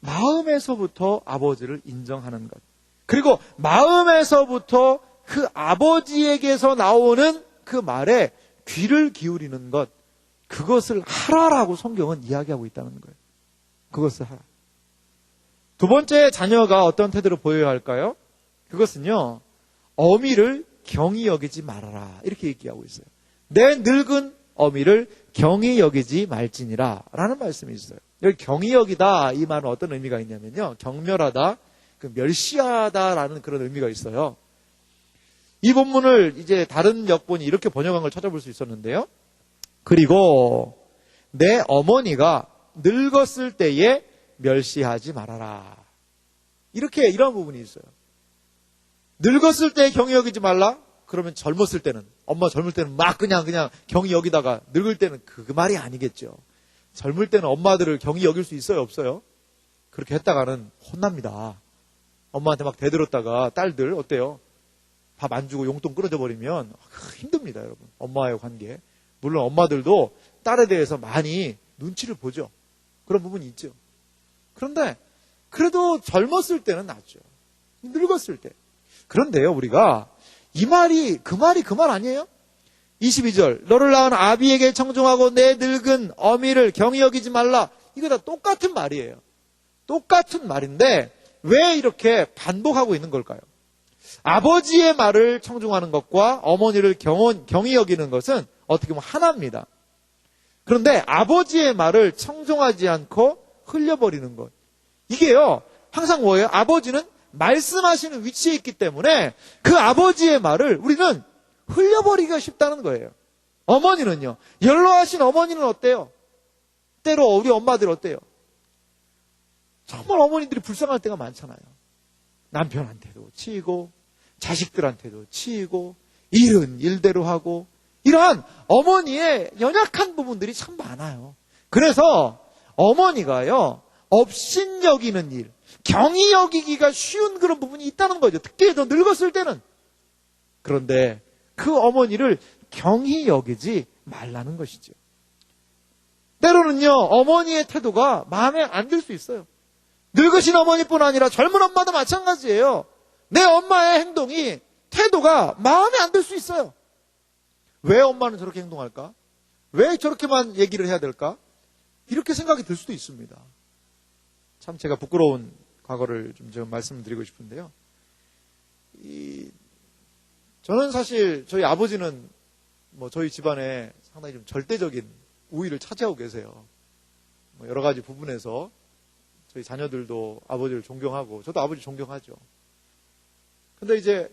마음에서부터 아버지를 인정하는 것. 그리고 마음에서부터 그 아버지에게서 나오는 그 말에 귀를 기울이는 것. 그것을 하라라고 성경은 이야기하고 있다는 거예요. 그것을 하라. 두 번째, 자녀가 어떤 태도를 보여야 할까요? 그것은요, 어미를 경히 여기지 말아라. 이렇게 얘기하고 있어요. 내 늙은 어미를 경히 여기지 말지니라 라는 말씀이 있어요. 여기 경히 여기다, 이 말은 어떤 의미가 있냐면요, 경멸하다, 멸시하다라는 그런 의미가 있어요. 이 본문을 이제 다른 역본이 이렇게 번역한 걸 찾아볼 수 있었는데요. 그리고 내 어머니가 늙었을 때에 멸시하지 말아라. 이런 부분이 있어요. 늙었을 때 경히 여기지 말라? 그러면 젊었을 때는, 엄마 젊을 때는 막 그냥 경히 여기다가, 늙을 때는 그 말이 아니겠죠. 젊을 때는 엄마들을 경히 여길 수 있어요, 없어요? 그렇게 했다가는 혼납니다. 엄마한테 막 대들었다가 딸들 어때요? 밥 안 주고 용돈 끊어져 버리면 힘듭니다, 여러분. 엄마와의 관계. 물론 엄마들도 딸에 대해서 많이 눈치를 보죠. 그런 부분이 있죠. 그런데 그래도 젊었을 때는 낫죠. 늙었을 때. 그런데요, 우리가 그 말이 그 말 아니에요? 22절, 너를 낳은 아비에게 청종하고 내 늙은 어미를 경히 여기지 말라. 이거 다 똑같은 말이에요. 똑같은 말인데 왜 이렇게 반복하고 있는 걸까요? 아버지의 말을 청종하는 것과 어머니를 경히 여기는 것은 어떻게 보면 하나입니다. 그런데 아버지의 말을 청종하지 않고 흘려버리는 것. 이게요, 항상 뭐예요? 아버지는 말씀하시는 위치에 있기 때문에 그 아버지의 말을 우리는 흘려버리기가 쉽다는 거예요. 어머니는요, 연로하신 어머니는 어때요? 때로 우리 엄마들 어때요? 정말 어머니들이 불쌍할 때가 많잖아요. 남편한테도 치이고 자식들한테도 치이고 일은 일대로 하고 이러한 어머니의 연약한 부분들이 참 많아요. 그래서 어머니가요, 업신여기는 일, 경히 여기기가 쉬운 그런 부분이 있다는 거죠. 특히 더 늙었을 때는. 그런데 그 어머니를 경히 여기지 말라는 것이죠. 때로는요, 어머니의 태도가 마음에 안 들 수 있어요. 늙으신 어머니뿐 아니라 젊은 엄마도 마찬가지예요. 내 엄마의 행동이, 태도가 마음에 안 들 수 있어요. 왜 엄마는 저렇게 행동할까? 왜 저렇게만 얘기를 해야 될까? 이렇게 생각이 들 수도 있습니다. 참 제가 부끄러운 과거를 좀 말씀을 드리고 싶은데요. 저는 사실 저희 아버지는 저희 집안에 상당히 좀 절대적인 우위를 차지하고 계세요. 여러 가지 부분에서 저희 자녀들도 아버지를 존경하고 저도 아버지 존경하죠. 근데 이제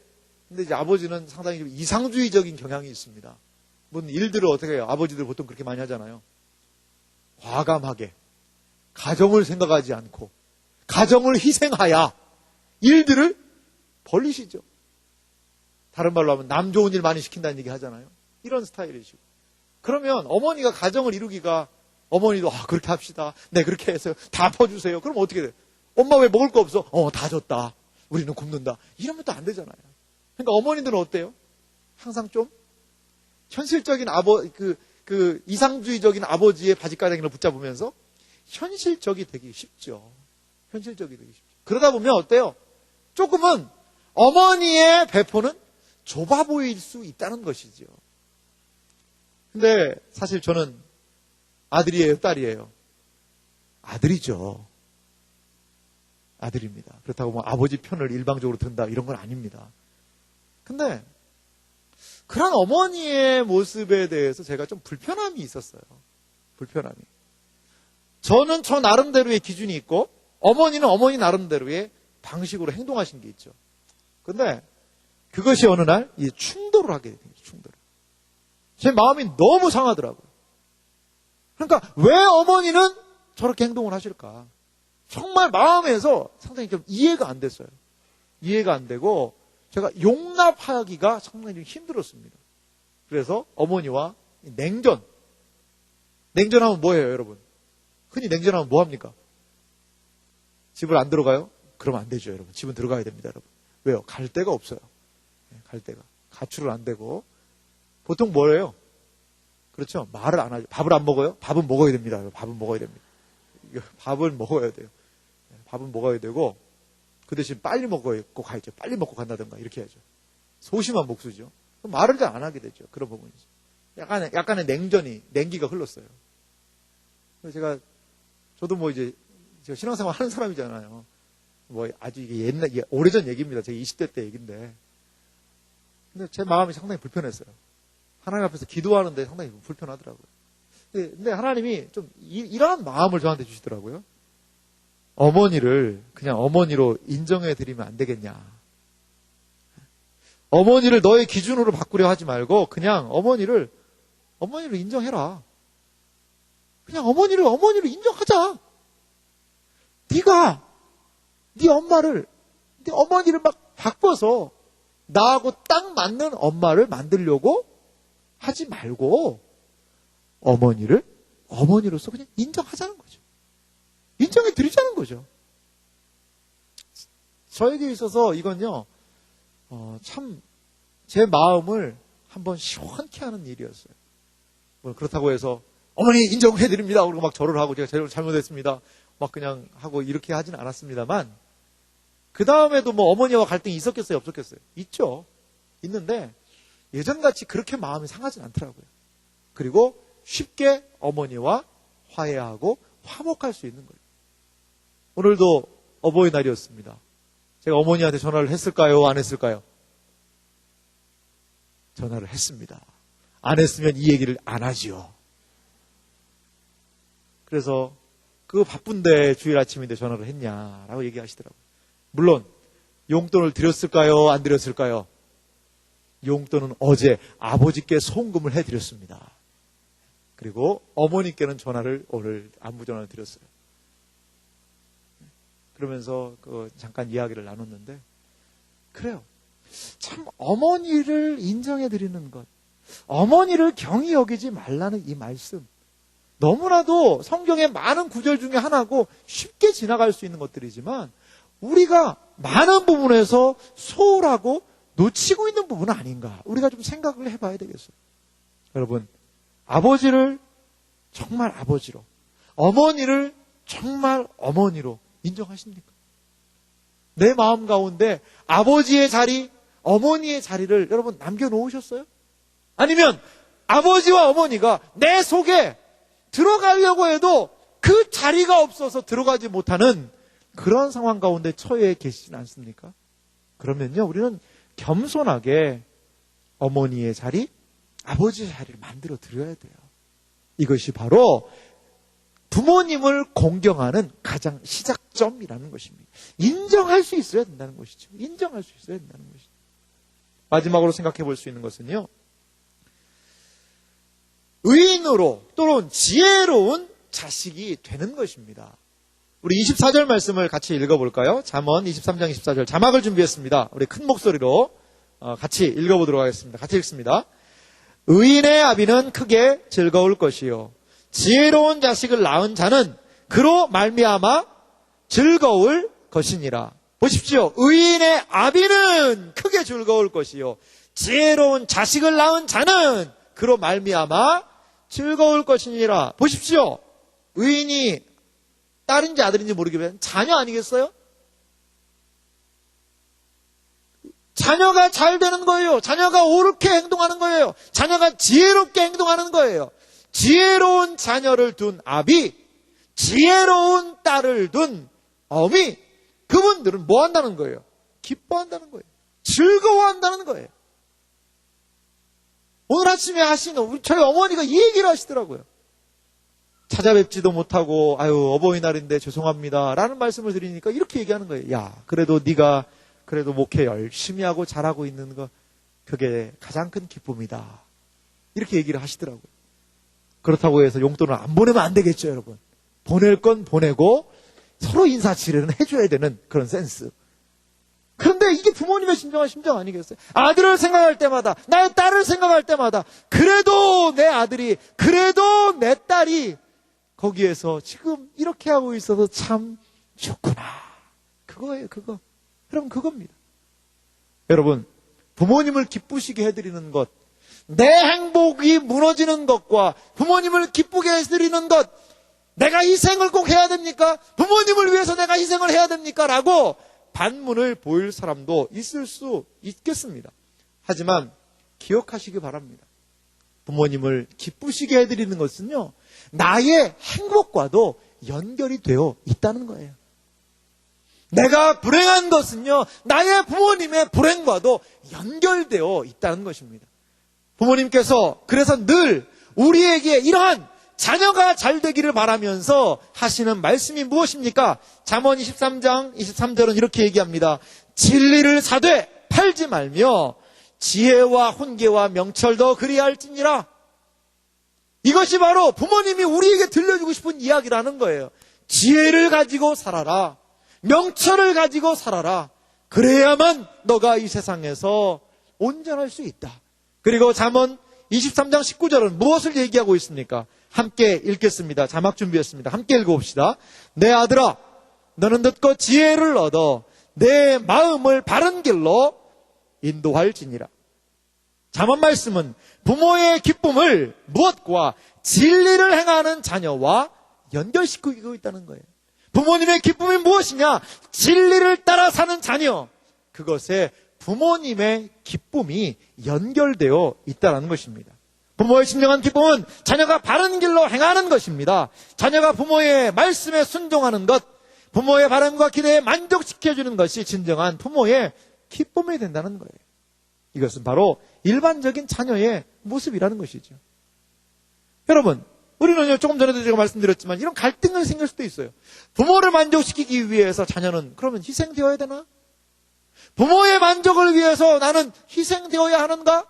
아버지는 상당히 좀 이상주의적인 경향이 있습니다. 무슨 일들을 어떻게 해요? 아버지들 보통 그렇게 많이 하잖아요. 과감하게 가정을 생각하지 않고 가정을 희생하여 일들을 벌리시죠. 다른 말로 하면 남 좋은 일 많이 시킨다는 얘기 하잖아요. 이런 스타일이시고. 그러면 어머니가 가정을 이루기가, 어머니도 그렇게 합시다. 네, 그렇게 해서 다 퍼주세요. 그럼 어떻게 돼요? 엄마 왜 먹을 거 없어? 다 줬다. 우리는 굶는다. 이러면 또 안 되잖아요. 그러니까 어머니들은 어때요? 항상 좀 현실적인 이상주의적인 아버지의 바짓가랑이를 붙잡으면서 현실적이 되기 쉽죠. 현실적이 되기 쉽죠. 그러다 보면 어때요? 조금은 어머니의 배포는 좁아 보일 수 있다는 것이죠. 근데 사실 저는 아들이에요, 딸이에요? 아들이죠. 아들입니다. 그렇다고 뭐 아버지 편을 일방적으로 든다 이런 건 아닙니다. 근데 그런 어머니의 모습에 대해서 제가 좀 불편함이 있었어요. 불편함이. 저는 저 나름대로의 기준이 있고 어머니는 어머니 나름대로의 방식으로 행동하신 게 있죠. 근데 그것이 어느 날 충돌을 하게 돼요. 충돌을. 제 마음이 너무 상하더라고요. 그러니까 왜 어머니는 저렇게 행동을 하실까? 정말 마음에서 상당히 좀 이해가 안 됐어요. 이해가 안 되고 제가 용납하기가 상당히 좀 힘들었습니다. 그래서 어머니와 냉전. 냉전하면 뭐예요, 여러분? 흔히 냉전하면 뭐 합니까? 집을 안 들어가요? 그러면 안 되죠, 여러분. 집은 들어가야 됩니다, 여러분. 왜요? 갈 데가 없어요. 갈 데가. 가출을 안 되고. 보통 뭐예요? 그렇죠? 말을 안 하죠. 밥을 안 먹어요? 밥은 먹어야 됩니다. 밥은 먹어야 됩니다. 밥은 먹어야 돼요. 밥은 먹어야 되고, 그 대신 빨리 먹고 가야죠. 빨리 먹고 간다든가, 이렇게 해야죠. 소심한 목수죠. 말을 잘 안 하게 되죠. 그런 부분이죠. 약간의 냉기가 흘렀어요. 그래서 저도 뭐 이제, 제가 신앙생활 하는 사람이잖아요. 뭐 아주 이게 오래전 얘기입니다. 제가 20대 때 얘기인데. 근데 제 마음이 상당히 불편했어요. 하나님 앞에서 기도하는데 상당히 불편하더라고요. 근데 하나님이 좀 이러한 마음을 저한테 주시더라고요. 어머니를 그냥 어머니로 인정해 드리면 안 되겠냐. 어머니를 너의 기준으로 바꾸려 하지 말고 그냥 어머니를 인정해라. 그냥 어머니를 인정하자. 네 어머니를 막 바꿔서 나하고 딱 맞는 엄마를 만들려고 하지 말고 어머니를 어머니로서 그냥 인정하자는 거죠. 인정해 드리자는 거죠. 저에게 있어서 이건요, 참 제 마음을 한번 시원케 하는 일이었어요. 뭐 그렇다고 해서 어머니 인정해 드립니다. 그리고 막 절을 하고 제가 잘못했습니다. 막 그냥 하고 이렇게 하진 않았습니다만 그 다음에도 뭐 어머니와 갈등이 있었겠어요? 없었겠어요? 있죠. 있는데 예전같이 그렇게 마음이 상하진 않더라고요. 그리고 쉽게 어머니와 화해하고 화목할 수 있는 거예요. 오늘도 어버이날이었습니다. 제가 어머니한테 전화를 했을까요? 안 했을까요? 전화를 했습니다. 안 했으면 이 얘기를 안 하지요. 그래서 그 바쁜데 주일 아침인데 전화를 했냐라고 얘기하시더라고요. 물론 용돈을 드렸을까요? 안 드렸을까요? 용돈은 어제 아버지께 송금을 해드렸습니다. 그리고 어머니께는 전화를 오늘 안부전화를 드렸어요. 그러면서 잠깐 이야기를 나눴는데 그래요. 참 어머니를 인정해드리는 것, 어머니를 경히 여기지 말라는 이 말씀, 너무나도 성경의 많은 구절 중에 하나고 쉽게 지나갈 수 있는 것들이지만 우리가 많은 부분에서 소홀하고 놓치고 있는 부분은 아닌가, 우리가 좀 생각을 해봐야 되겠어요. 여러분, 아버지를 정말 아버지로, 어머니를 정말 어머니로 인정하십니까? 내 마음 가운데 아버지의 자리, 어머니의 자리를 여러분 남겨놓으셨어요? 아니면 아버지와 어머니가 내 속에 들어가려고 해도 그 자리가 없어서 들어가지 못하는 그런 상황 가운데 처해 계시진 않습니까? 그러면요, 우리는 겸손하게 어머니의 자리, 아버지의 자리를 만들어 드려야 돼요. 이것이 바로 부모님을 공경하는 가장 시작점이라는 것입니다. 인정할 수 있어야 된다는 것이죠. 인정할 수 있어야 된다는 것이죠. 마지막으로 생각해 볼 수 있는 것은요, 의인으로 또는 지혜로운 자식이 되는 것입니다. 우리 24절 말씀을 같이 읽어볼까요? 잠언 23장 24절 자막을 준비했습니다. 우리 큰 목소리로 같이 읽어보도록 하겠습니다. 같이 읽습니다. 의인의 아비는 크게 즐거울 것이요 지혜로운 자식을 낳은 자는 그로 말미암아 즐거울 것이니라. 보십시오. 의인의 아비는 크게 즐거울 것이요 지혜로운 자식을 낳은 자는 그로 말미암아 즐거울 것이니라. 보십시오. 의인이 딸인지 아들인지 모르겠지만 자녀 아니겠어요? 자녀가 잘 되는 거예요. 자녀가 옳게 행동하는 거예요. 자녀가 지혜롭게 행동하는 거예요. 지혜로운 자녀를 둔 아비, 지혜로운 딸을 둔 어미, 그분들은 뭐 한다는 거예요? 기뻐한다는 거예요. 즐거워한다는 거예요. 오늘 아침에 하신 저희 어머니가 이 얘기를 하시더라고요. 찾아뵙지도 못하고 아유 어버이날인데 죄송합니다 라는 말씀을 드리니까 이렇게 얘기하는 거예요. 야, 그래도 네가 그래도 목회 열심히 하고 잘하고 있는 거 그게 가장 큰 기쁨이다. 이렇게 얘기를 하시더라고요. 그렇다고 해서 용돈을 안 보내면 안 되겠죠, 여러분. 보낼 건 보내고 서로 인사치레는 해줘야 되는 그런 센스. 그런데 이게 부모님의 진정한 심정 아니겠어요? 아들을 생각할 때마다, 나의 딸을 생각할 때마다, 그래도 내 아들이, 그래도 내 딸이 거기에서 지금 이렇게 하고 있어서 참 좋구나. 그거예요, 그거. 여러분, 그겁니다. 여러분, 부모님을 기쁘시게 해드리는 것, 내 행복이 무너지는 것과 부모님을 기쁘게 해드리는 것, 내가 희생을 꼭 해야 됩니까? 부모님을 위해서 내가 희생을 해야 됩니까? 라고 반문을 보일 사람도 있을 수 있겠습니다. 하지만 기억하시기 바랍니다. 부모님을 기쁘시게 해드리는 것은요, 나의 행복과도 연결이 되어 있다는 거예요. 내가 불행한 것은요, 나의 부모님의 불행과도 연결되어 있다는 것입니다. 부모님께서 그래서 늘 우리에게 이러한 자녀가 잘 되기를 바라면서 하시는 말씀이 무엇입니까? 잠언 23장 23절은 이렇게 얘기합니다. 진리를 사되 팔지 말며 지혜와 훈계와 명철도 그리할지니라. 이것이 바로 부모님이 우리에게 들려주고 싶은 이야기라는 거예요. 지혜를 가지고 살아라. 명철을 가지고 살아라. 그래야만 너가 이 세상에서 온전할 수 있다. 그리고 잠언 23장 19절은 무엇을 얘기하고 있습니까? 함께 읽겠습니다. 자막 준비했습니다. 함께 읽어봅시다. 내 아들아, 너는 듣고 지혜를 얻어 내 마음을 바른 길로 인도할지니라. 잠언 말씀은 부모의 기쁨을 무엇과 진리를 행하는 자녀와 연결시키고 있다는 거예요. 부모님의 기쁨이 무엇이냐? 진리를 따라 사는 자녀. 그것에 부모님의 기쁨이 연결되어 있다는 것입니다. 부모의 진정한 기쁨은 자녀가 바른 길로 행하는 것입니다. 자녀가 부모의 말씀에 순종하는 것, 부모의 바람과 기대에 만족시켜주는 것이 진정한 부모의 기쁨이 된다는 거예요. 이것은 바로 일반적인 자녀의 모습이라는 것이죠. 여러분, 우리는 조금 전에도 제가 말씀드렸지만 이런 갈등이 생길 수도 있어요. 부모를 만족시키기 위해서 자녀는 그러면 희생되어야 되나? 부모의 만족을 위해서 나는 희생되어야 하는가?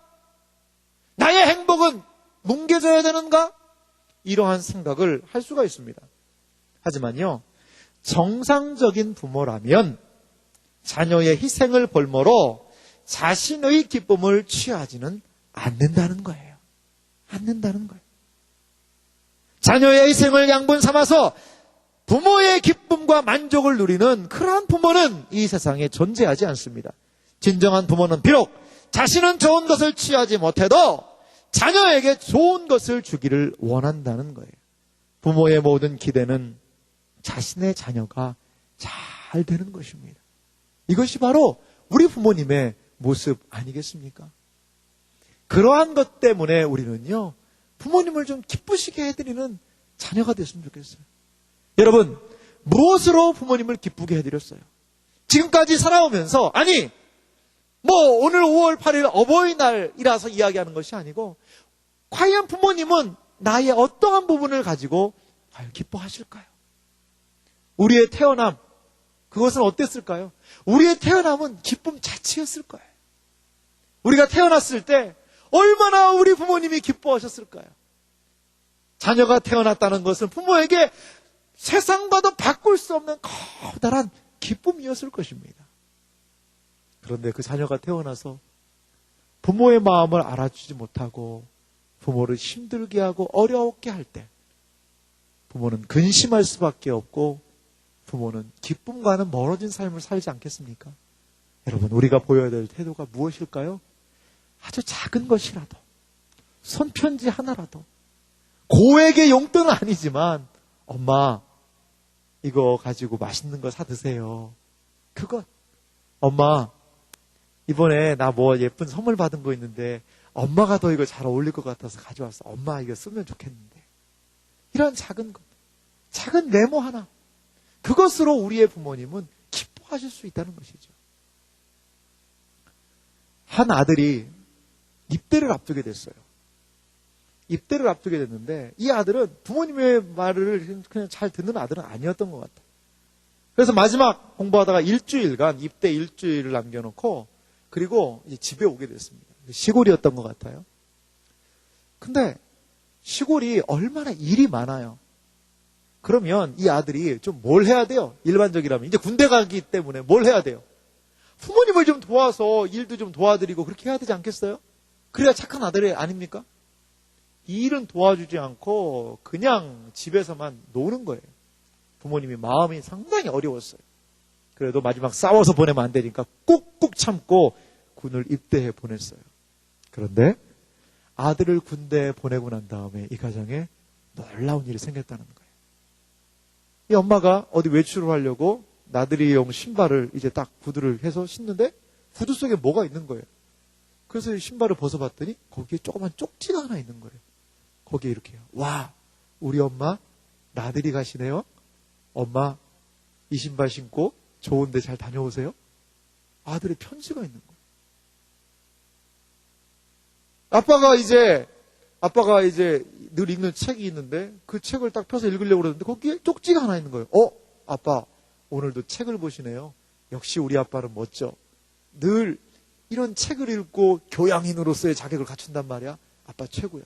나의 행복은 뭉개져야 되는가? 이러한 생각을 할 수가 있습니다. 하지만요, 정상적인 부모라면 자녀의 희생을 볼모로 자신의 기쁨을 취하지는 않는다는 거예요. 않는다는 거예요. 자녀의 희생을 양분 삼아서 부모의 기쁨과 만족을 누리는 그러한 부모는 이 세상에 존재하지 않습니다. 진정한 부모는 비록 자신은 좋은 것을 취하지 못해도 자녀에게 좋은 것을 주기를 원한다는 거예요. 부모의 모든 기대는 자신의 자녀가 잘 되는 것입니다. 이것이 바로 우리 부모님의 모습 아니겠습니까? 그러한 것 때문에 우리는요, 부모님을 좀 기쁘시게 해드리는 자녀가 됐으면 좋겠어요. 여러분, 무엇으로 부모님을 기쁘게 해드렸어요? 지금까지 살아오면서, 아니, 오늘 5월 8일 어버이날이라서 이야기하는 것이 아니고, 과연 부모님은 나의 어떠한 부분을 가지고 과연 기뻐하실까요? 우리의 태어남, 그것은 어땠을까요? 우리의 태어남은 기쁨 자체였을 거예요. 우리가 태어났을 때 얼마나 우리 부모님이 기뻐하셨을까요? 자녀가 태어났다는 것은 부모에게 세상과도 바꿀 수 없는 커다란 기쁨이었을 것입니다. 그런데 그 자녀가 태어나서 부모의 마음을 알아주지 못하고 부모를 힘들게 하고 어려웠게 할 때 부모는 근심할 수밖에 없고 부모는 기쁨과는 멀어진 삶을 살지 않겠습니까? 여러분, 우리가 보여야 될 태도가 무엇일까요? 아주 작은 것이라도, 손편지 하나라도, 고액의 용돈은 아니지만 엄마 이거 가지고 맛있는 거 사 드세요. 그것. 엄마 이번에 나 예쁜 선물 받은 거 있는데 엄마가 더 이거 잘 어울릴 것 같아서 가져왔어. 엄마 이거 쓰면 좋겠는데. 이런 작은 것. 작은 네모 하나, 그것으로 우리의 부모님은 기뻐하실 수 있다는 것이죠. 한 아들이 입대를 앞두게 됐어요. 입대를 앞두게 됐는데 이 아들은 부모님의 말을 그냥 잘 듣는 아들은 아니었던 것 같아요. 그래서 마지막 공부하다가 일주일간 입대 일주일을 남겨놓고 그리고 이제 집에 오게 됐습니다. 시골이었던 것 같아요. 근데 시골이 얼마나 일이 많아요. 그러면 이 아들이 좀 뭘 해야 돼요? 일반적이라면 이제 군대 가기 때문에 뭘 해야 돼요? 부모님을 좀 도와서 일도 좀 도와드리고 그렇게 해야 되지 않겠어요? 그래야 착한 아들이 아닙니까? 이 일은 도와주지 않고 그냥 집에서만 노는 거예요. 부모님이 마음이 상당히 어려웠어요. 그래도 마지막 싸워서 보내면 안 되니까 꾹꾹 참고 군을 입대해 보냈어요. 그런데 아들을 군대에 보내고 난 다음에 이 가정에 놀라운 일이 생겼다는 거예요. 이 엄마가 어디 외출을 하려고 나들이용 신발을 이제 딱 구두를 해서 신는데 구두 속에 뭐가 있는 거예요. 그래서 이 신발을 벗어봤더니 거기에 조그만 쪽지가 하나 있는 거예요. 거기에 이렇게요. 와, 우리 엄마 나들이 가시네요. 엄마 이 신발 신고 좋은 데 잘 다녀오세요. 아들의 편지가 있는 거예요. 아빠가 이제 늘 읽는 책이 있는데 그 책을 딱 펴서 읽으려고 그러는데 거기에 쪽지가 하나 있는 거예요. 아빠 오늘도 책을 보시네요. 역시 우리 아빠는 멋져. 늘 이런 책을 읽고 교양인으로서의 자격을 갖춘단 말이야. 아빠 최고야.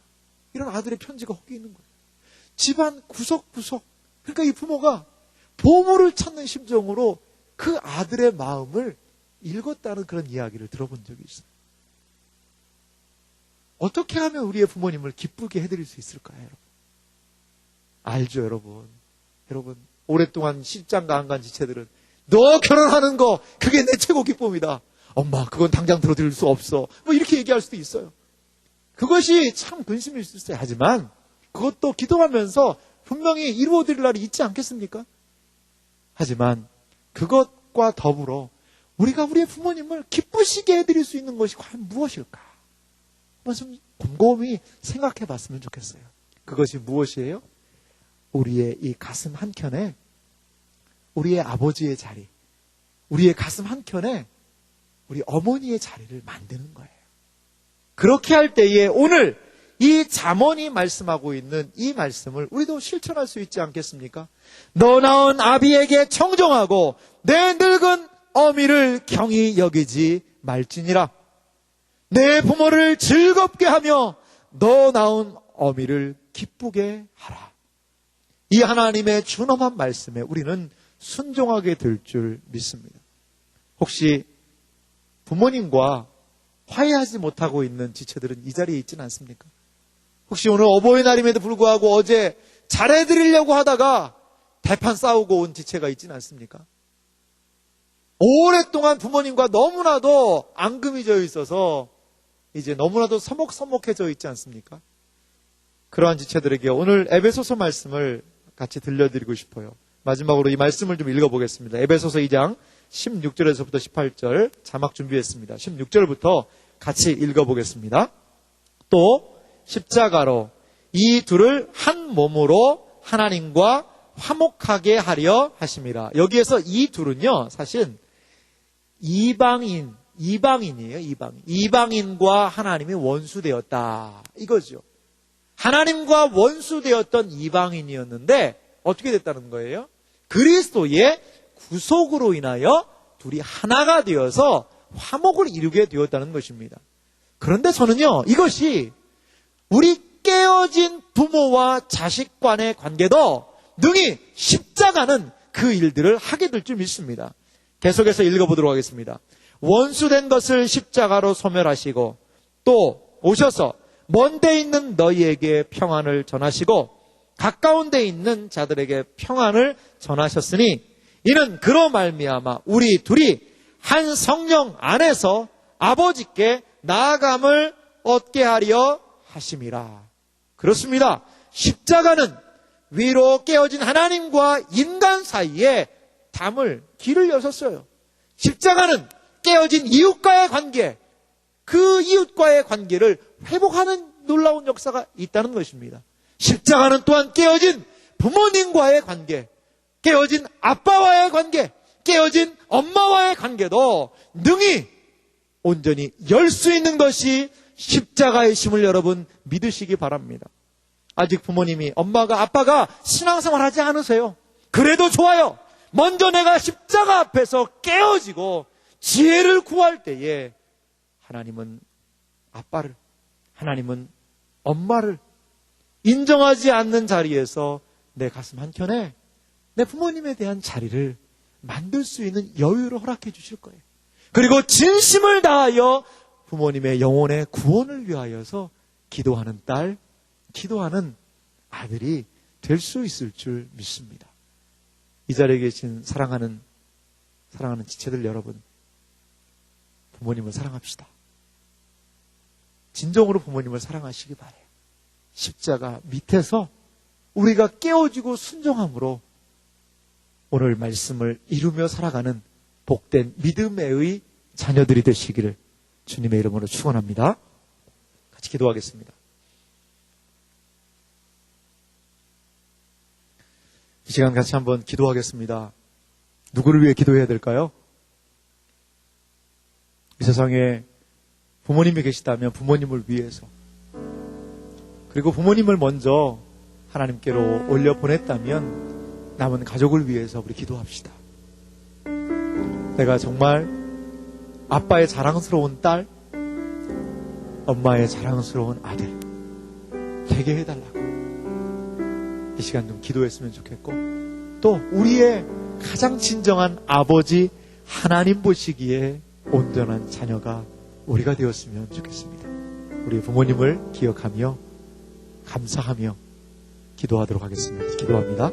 이런 아들의 편지가 거기 있는 거예요. 집안 구석구석. 그러니까 이 부모가 보물을 찾는 심정으로 그 아들의 마음을 읽었다는 그런 이야기를 들어본 적이 있어요. 어떻게 하면 우리의 부모님을 기쁘게 해드릴 수 있을까요, 여러분? 알죠, 여러분. 여러분, 오랫동안 시집장가 안 간 지체들은 너 결혼하는 거 그게 내 최고 기쁨이다. 엄마, 그건 당장 들어드릴 수 없어. 뭐 이렇게 얘기할 수도 있어요. 그것이 참 근심일 수 있어요. 하지만 그것도 기도하면서 분명히 이루어드릴 날이 있지 않겠습니까? 하지만 그것과 더불어 우리가 우리의 부모님을 기쁘시게 해드릴 수 있는 것이 과연 무엇일까? 한번 좀 곰곰이 생각해 봤으면 좋겠어요. 그것이 무엇이에요? 우리의 이 가슴 한켠에 우리의 아버지의 자리, 우리의 가슴 한켠에 우리 어머니의 자리를 만드는 거예요. 그렇게 할 때에 오늘 이 잠언이 말씀하고 있는 이 말씀을 우리도 실천할 수 있지 않겠습니까? 너 낳은 아비에게 청정하고 내 늙은 어미를 경히 여기지 말지니라. 내 부모를 즐겁게 하며 너 낳은 어미를 기쁘게 하라. 이 하나님의 준엄한 말씀에 우리는 순종하게 될 줄 믿습니다. 혹시 부모님과 화해하지 못하고 있는 지체들은 이 자리에 있지는 않습니까? 혹시 오늘 어버이날임에도 불구하고 어제 잘해드리려고 하다가 대판 싸우고 온 지체가 있지는 않습니까? 오랫동안 부모님과 너무나도 앙금이 져 있어서 이제 너무나도 서먹서먹해져 있지 않습니까? 그러한 지체들에게 오늘 에베소서 말씀을 같이 들려드리고 싶어요. 마지막으로 이 말씀을 좀 읽어보겠습니다. 에베소서 2장 16절에서부터 18절 자막 준비했습니다. 16절부터 같이 읽어보겠습니다. 또 십자가로 이 둘을 한 몸으로 하나님과 화목하게 하려 하심이라. 여기에서 이 둘은요, 사실 이방인이에요. 이방인과 하나님이 원수되었다. 이거죠. 하나님과 원수되었던 이방인이었는데 어떻게 됐다는 거예요? 그리스도의 구속으로 인하여 둘이 하나가 되어서 화목을 이루게 되었다는 것입니다. 그런데 저는요, 이것이 우리 깨어진 부모와 자식 간의 관계도 능히 십자가는 그 일들을 하게 될 줄 믿습니다. 계속해서 읽어보도록 하겠습니다. 원수된 것을 십자가로 소멸하시고 또 오셔서 먼 데 있는 너희에게 평안을 전하시고 가까운 데 있는 자들에게 평안을 전하셨으니 이는 그로 말미암아 우리 둘이 한 성령 안에서 아버지께 나아감을 얻게 하려 하심이라. 그렇습니다. 십자가는 위로 깨어진 하나님과 인간 사이에 길을 여셨어요. 십자가는 깨어진 이웃과의 관계, 그 이웃과의 관계를 회복하는 놀라운 역사가 있다는 것입니다. 십자가는 또한 깨어진 부모님과의 관계, 깨어진 아빠와의 관계, 깨어진 엄마와의 관계도 능히 온전히 열 수 있는 것이 십자가의 힘을 여러분 믿으시기 바랍니다. 아직 부모님이, 엄마가, 아빠가 신앙생활 하지 않으세요. 그래도 좋아요. 먼저 내가 십자가 앞에서 깨어지고 지혜를 구할 때에 하나님은 아빠를, 하나님은 엄마를 인정하지 않는 자리에서 내 가슴 한켠에 내 부모님에 대한 자리를 만들 수 있는 여유를 허락해 주실 거예요. 그리고 진심을 다하여 부모님의 영혼의 구원을 위하여서 기도하는 딸, 기도하는 아들이 될 수 있을 줄 믿습니다. 이 자리에 계신 사랑하는 지체들 여러분, 부모님을 사랑합시다. 진정으로 부모님을 사랑하시기 바라요. 십자가 밑에서 우리가 깨어지고 순종함으로 오늘 말씀을 이루며 살아가는 복된 믿음의 자녀들이 되시기를 주님의 이름으로 축원합니다. 같이 기도하겠습니다. 이 시간 같이 한번 기도하겠습니다. 누구를 위해 기도해야 될까요? 이 세상에 부모님이 계시다면 부모님을 위해서, 그리고 부모님을 먼저 하나님께로 올려 보냈다면 남은 가족을 위해서 우리 기도합시다. 내가 정말 아빠의 자랑스러운 딸, 엄마의 자랑스러운 아들 되게 해달라고 이 시간 좀 기도했으면 좋겠고, 또 우리의 가장 진정한 아버지 하나님 보시기에 온전한 자녀가 우리가 되었으면 좋겠습니다. 우리 부모님을 기억하며 감사하며 기도하도록 하겠습니다. 기도합니다.